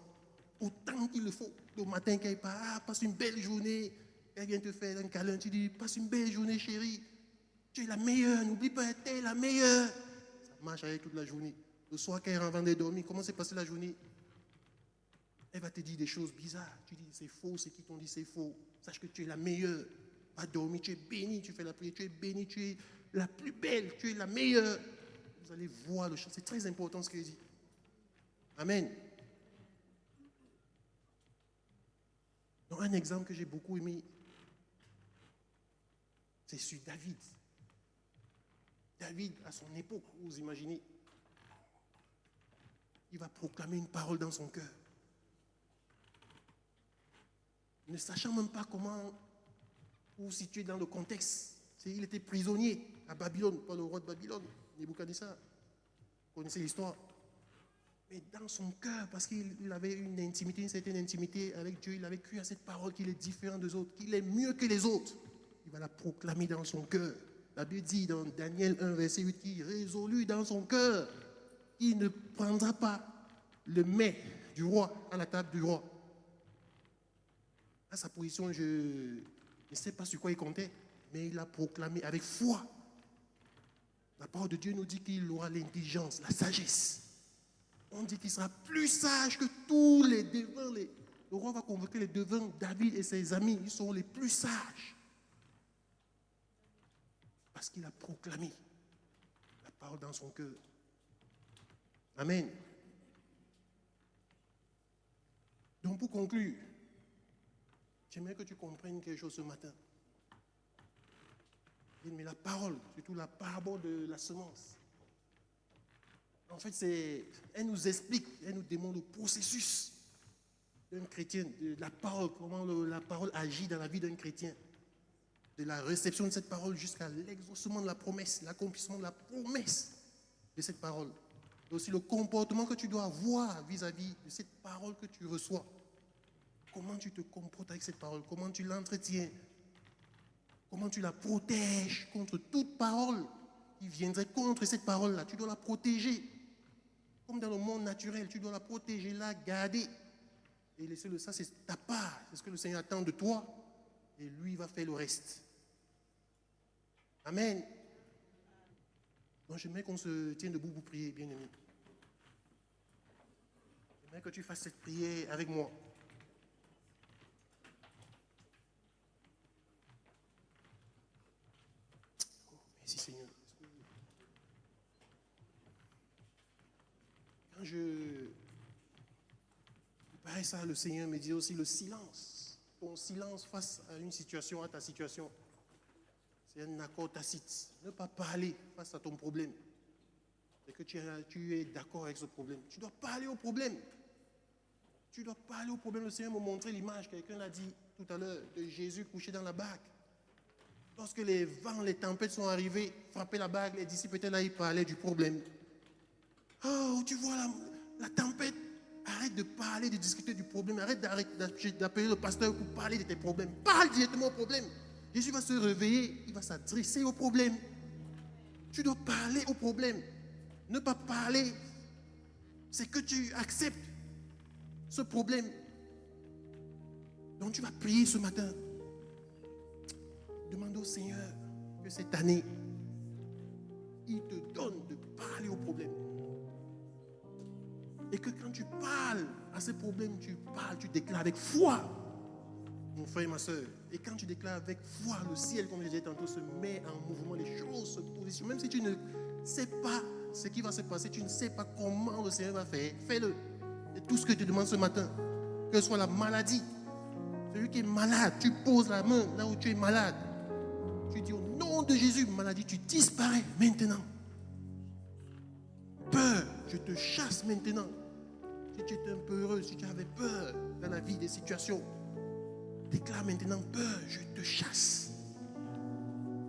Autant qu'il le faut. Le matin, quand il part, ah, passe une belle journée. Elle vient te faire un câlin. Tu dis, passe une belle journée, chérie. Tu es la meilleure. N'oublie pas, tu es la meilleure. Ça marche avec toute la journée. Le soir, quand elle rentre de dormir, comment s'est passée la journée? Elle va te dire des choses bizarres. Tu dis, c'est faux, c'est qui t'ont dit c'est faux. Sache que tu es la meilleure. Va dormir, tu es béni, tu fais la prière, tu es béni, tu es la plus belle, tu es la meilleure. Vous allez voir le chant. C'est très important ce qu'il dit. Amen. Donc, un exemple que j'ai beaucoup aimé, c'est sur David. David, à son époque, vous imaginez, il va proclamer une parole dans son cœur. Ne sachant même pas comment vous situer dans le contexte. Il était prisonnier à Babylone, par le roi de Babylone, Nebuchadnezzar. Vous connaissez l'histoire. Mais dans son cœur, parce qu'il avait une intimité, une certaine intimité avec Dieu, il avait cru à cette parole qu'il est différent des autres, qu'il est mieux que les autres. Il va la proclamer dans son cœur. La Bible dit dans Daniel 1, verset 8, qu'il résolut dans son cœur qu'il ne prendra pas le mets du roi à la table du roi. À sa position, je ne sais pas sur quoi il comptait, mais il a proclamé avec foi. La parole de Dieu nous dit qu'il aura l'intelligence, la sagesse. On dit qu'il sera plus sage que tous les devins. Le roi va convoquer les devins, David et ses amis, ils seront les plus sages. Parce qu'il a proclamé la parole dans son cœur. Amen. Donc pour conclure, j'aimerais que tu comprennes quelque chose ce matin. Mais la parole, surtout la parabole de la semence, en fait, elle nous explique, elle nous démontre le processus d'un chrétien, de la parole, comment la parole agit dans la vie d'un chrétien, de la réception de cette parole jusqu'à l'exaucement de la promesse, l'accomplissement de la promesse de cette parole. Et aussi le comportement que tu dois avoir vis-à-vis de cette parole que tu reçois. Comment tu te comportes avec cette parole, comment tu l'entretiens, comment tu la protèges contre toute parole qui viendrait contre cette parole-là. Tu dois la protéger. Comme dans le monde naturel, tu dois la protéger, la garder. Et laisser ça, c'est ta part. C'est ce que le Seigneur attend de toi. Et lui va faire le reste. Amen. Donc j'aimerais qu'on se tienne debout pour prier, bien-aimé. J'aimerais que tu fasses cette prière avec moi. Merci Seigneur. Quand je préparais ça, le Seigneur me dit aussi le silence. Ton silence face à une situation, à ta situation, c'est un accord tacite. Ne pas parler face à ton problème. C'est que tu es d'accord avec ce problème. Tu dois parler au problème. Tu dois parler au problème. Le Seigneur m'a montré l'image, quelqu'un l'a dit tout à l'heure, de Jésus couché dans la barque. Lorsque les vents, les tempêtes sont arrivés, frappaient la barque, les disciples étaient là, ils parlaient du problème. Oh, tu vois la tempête, arrête de parler, de discuter du problème, arrête d'appeler le pasteur pour parler de tes problèmes. Parle directement au problème. Jésus va se réveiller, il va s'adresser au problème. Tu dois parler au problème. Ne pas parler, c'est que tu acceptes ce problème. Donc tu vas prier ce matin. Demande au Seigneur que cette année, il te donne de parler au problème. Et que quand tu parles à ces problèmes, tu déclares avec foi, mon frère et ma soeur. Et quand tu déclares avec foi, le ciel, comme je disais tantôt, se met en mouvement, les choses se positionnent. Même si tu ne sais pas ce qui va se passer, tu ne sais pas comment le Seigneur va faire, fais-le. Et tout ce que tu demandes ce matin, que ce soit la maladie, celui qui est malade, tu poses la main là où tu es malade. Tu dis au nom de Jésus, maladie, tu disparais maintenant. Peur, je te chasse maintenant. Si tu étais un peu heureux, si tu avais peur dans la vie, des situations, déclare maintenant peur, je te chasse.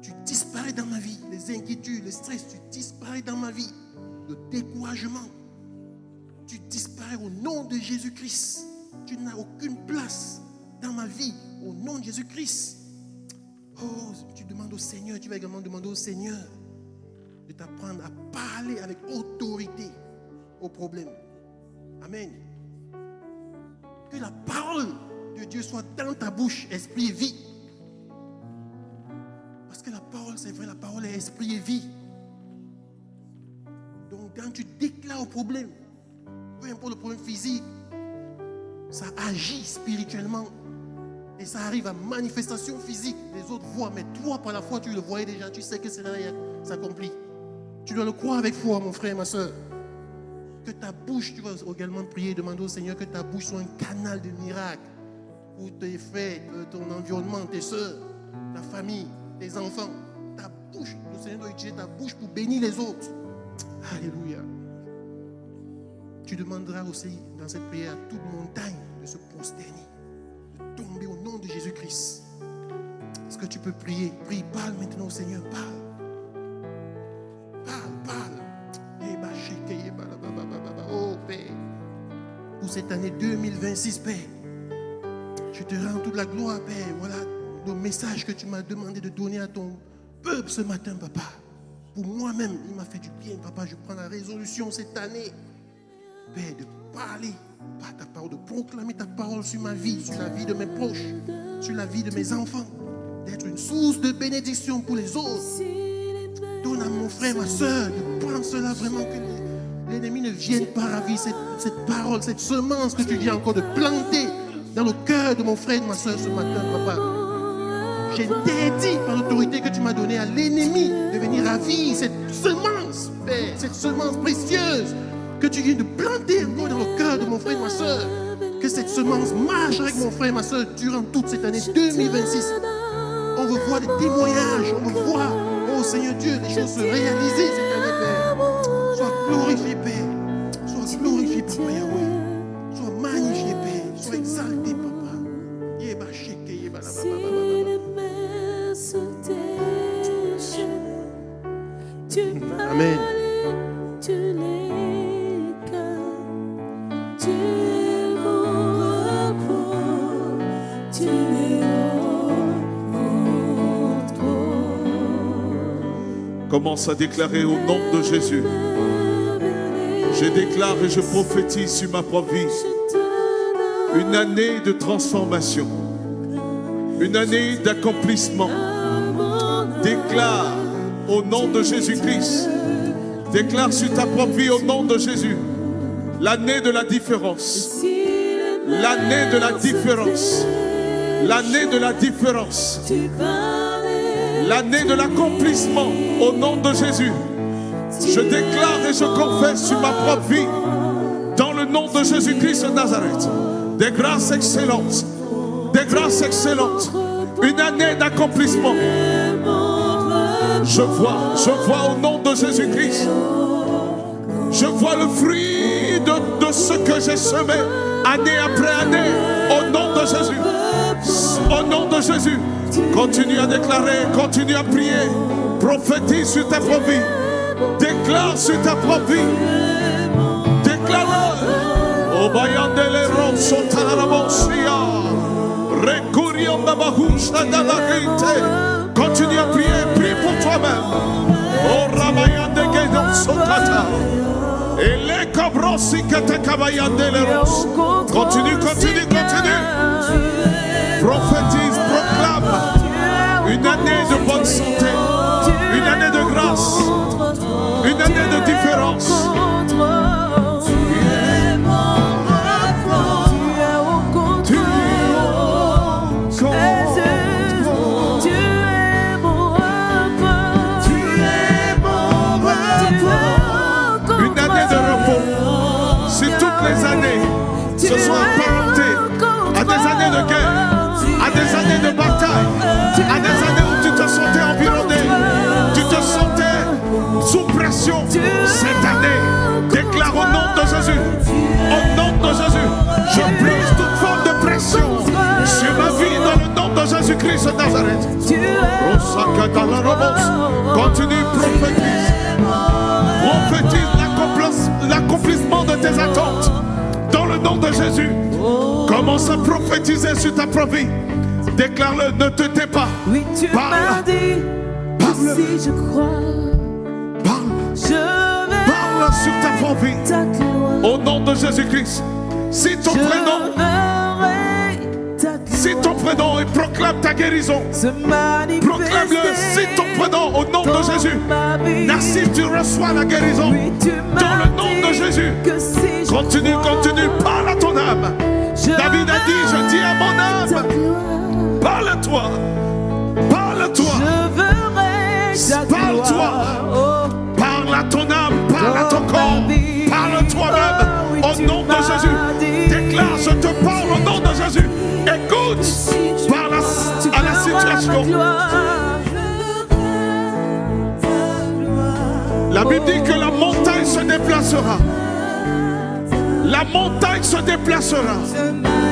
Tu disparais dans ma vie. Les inquiétudes, le stress, tu disparais dans ma vie. Le découragement, tu disparais au nom de Jésus-Christ. Tu n'as aucune place dans ma vie au nom de Jésus-Christ. Oh, tu demandes au Seigneur, tu vas également demander au Seigneur de t'apprendre à parler avec autorité au problème. Amen. Que la parole de Dieu soit dans ta bouche, esprit et vie. Parce que la parole, c'est vrai, la parole est esprit et vie. Donc quand tu déclares au problème, peu importe le problème physique, ça agit spirituellement. Et ça arrive à manifestation physique. Les autres voient, mais toi, par la foi, tu le voyais déjà. Tu sais que cela s'accomplit. Tu dois le croire avec foi, mon frère, ma soeur. Que ta bouche, tu vas également prier, demander au Seigneur que ta bouche soit un canal de miracles pour tes frères, ton environnement, tes soeurs, ta famille, tes enfants. Ta bouche, le Seigneur doit utiliser ta bouche pour bénir les autres. Alléluia. Tu demanderas aussi dans cette prière à toute montagne de se prosterner, de tomber au nom de Jésus-Christ. Est-ce que tu peux prier? Prie, parle maintenant au Seigneur, parle. Parle. Oh Père, pour cette année 2026, Père, je te rends toute la gloire, Père. Voilà le message que tu m'as demandé de donner à ton peuple ce matin, Papa. Pour moi-même, il m'a fait du bien, Papa. Je prends la résolution cette année, Père, de parler par ta parole, de proclamer ta parole sur ma vie, sur la vie de mes proches, sur la vie de mes enfants, d'être une source de bénédiction pour les autres. Donne à mon frère, ma soeur, de prendre cela vraiment, que l'ennemi ne vienne pas ravir cette parole, cette semence que tu viens encore de planter dans le cœur de mon frère et de ma soeur ce matin, Papa. J'interdis par l'autorité que tu m'as donnée à l'ennemi de venir ravir cette semence, Père, cette semence précieuse que tu viens de planter encore dans le cœur de mon frère et de ma soeur. Que cette semence marche avec mon frère et ma soeur durant toute cette année 2026. On veut voir des témoignages, on veut voir, oh Seigneur Dieu, les choses se réaliser cette année, Père. Sois glorifié, Père. Sois glorifié, Papa Yahweh. Sois magnifié, Père. Sois exalté, Papa. Amen. Commence à déclarer au nom de Jésus. Je déclare et je prophétise sur ma propre vie une année de transformation, une année d'accomplissement. Déclare au nom de Jésus-Christ. Déclare sur ta propre vie au nom de Jésus l'année de la différence. L'année de la différence. L'année de la différence. L'année de l'accomplissement au nom de Jésus. Je déclare et je confesse sur ma propre vie dans le nom de Jésus-Christ de Nazareth des grâces excellentes, des grâces excellentes, une année d'accomplissement. Je vois au nom de Jésus-Christ, je vois le fruit de ce que j'ai semé année après année au nom de Jésus. Au nom de Jésus, continue à déclarer, continue à prier, prophétise sur ta propre vie, déclare sur ta propre vie, déclare. O bayandele ronso tararamosia, recurion babahusha dalagite. Continue à prier, prie pour toi-même. O rabayande gedon sotata, ele cabrosi katakabayandele ros. Continue. Prophétise, proclame une année de bonne santé, une année de grâce, une année de différence. Une année de repos. Si toutes les années se sont apparentées à des années de guerre, à des années de bataille, à des années où tu te sentais environné, tu te sentais sous pression, cette année, déclare au nom de Jésus, au nom de Jésus, je brise toute forme de pression sur ma vie dans le nom de Jésus-Christ de Nazareth. Continue, prophétise l'accomplissement de tes attentes dans le nom de Jésus. Commence à prophétiser sur ta propre vie. Déclare-le, ne te tais pas. Oui, tu m'as dit, parle, si je crois, parle sur ta propre vie. Au nom de Jésus-Christ. Si ton prénom et proclame ta guérison. Proclame-le, si ton prénom au nom de Jésus. Narcisse, tu reçois la guérison dans le nom de Jésus. Continue, parle à ton âme. David a dit, je dis à mon âme, parle-toi, parle-toi, parle-toi, parle à ton âme, parle à ton corps, parle toi-même au nom de Jésus. Déclare, je te parle au nom de Jésus. Écoute, parle à la situation. La Bible dit que la montagne se déplacera. La montagne se déplacera.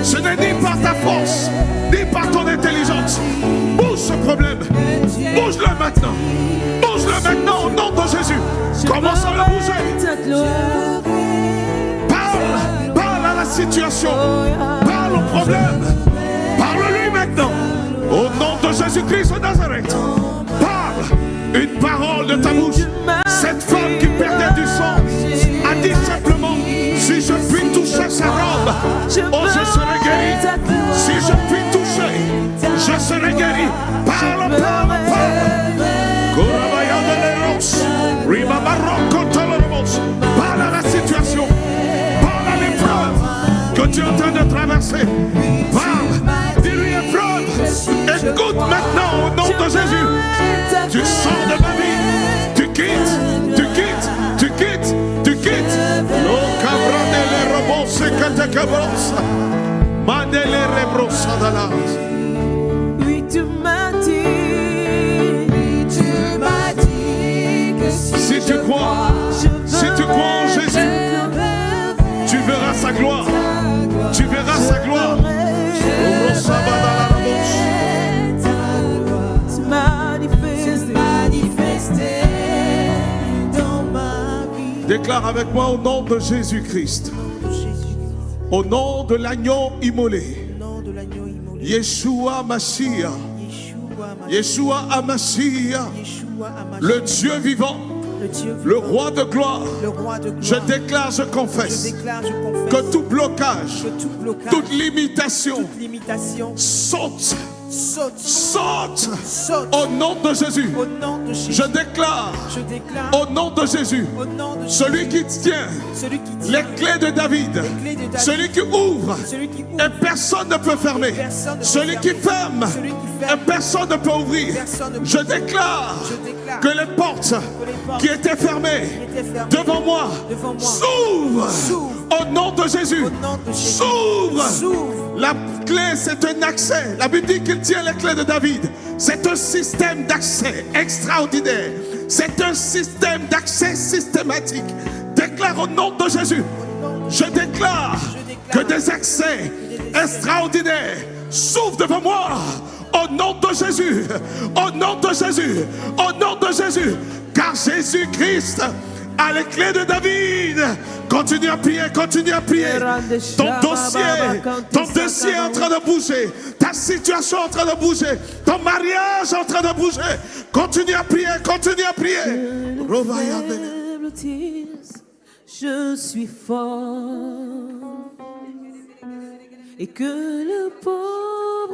Ce n'est ni par ta force, ni par ton intelligence. Bouge ce problème. Bouge-le maintenant. Bouge-le maintenant au nom de Jésus. Commence à le bouger. Parle à la situation. Parle au problème. Parle-lui maintenant. Au nom de Jésus-Christ de Nazareth. Parle une parole de ta bouche. Cette femme qui perdait du sang a dit simplement, si je puis toucher sa robe, oh je serai guéri. Si je puis toucher, je serai guéri. Parle, parle, parle. Parle à la situation. Parle à l'épreuve que tu es en train de traverser. Parle. Dis-lui épreuve. Écoute maintenant au nom de Jésus. Tu sors de ma vie. Tu quittes. Tu quittes. Tu quittes. Tu quittes. Oh, cabranele robose catacabros. Mandele rebrosadala. Oui, tu m'as dit que Si tu crois en Jésus, tu verras sa gloire. Tu verras sa gloire. Déclare avec moi au nom de Jésus-Christ. Au nom de l'agneau immolé. Yeshua Mashiach. Yeshua Amashiach. Le Dieu vivant. Le roi de gloire. Je déclare, je confesse que tout blocage, toute limitation saute au nom de Jésus. Je déclare au nom de Jésus, celui qui tient les clés de David, celui qui ouvre et personne ne peut fermer, celui qui ferme et personne ne peut ouvrir. Je déclare que les portes qui étaient fermées devant moi s'ouvrent au nom de Jésus. S'ouvrent. La clé, c'est un accès. La Bible dit qu'il tient les clés de David. C'est un système d'accès extraordinaire. C'est un système d'accès systématique. Déclare au nom de Jésus. Je déclare que des accès extraordinaires s'ouvrent devant moi. Au nom de Jésus. Au nom de Jésus. Au nom de Jésus. Car Jésus-Christ a les clés de David. Continue à prier, continue à prier. Ton dossier est en train de bouger. Ta situation est en train de bouger. Ton mariage est en train de bouger. Continue à prier, continue à prier. Je suis fort et que le pauvre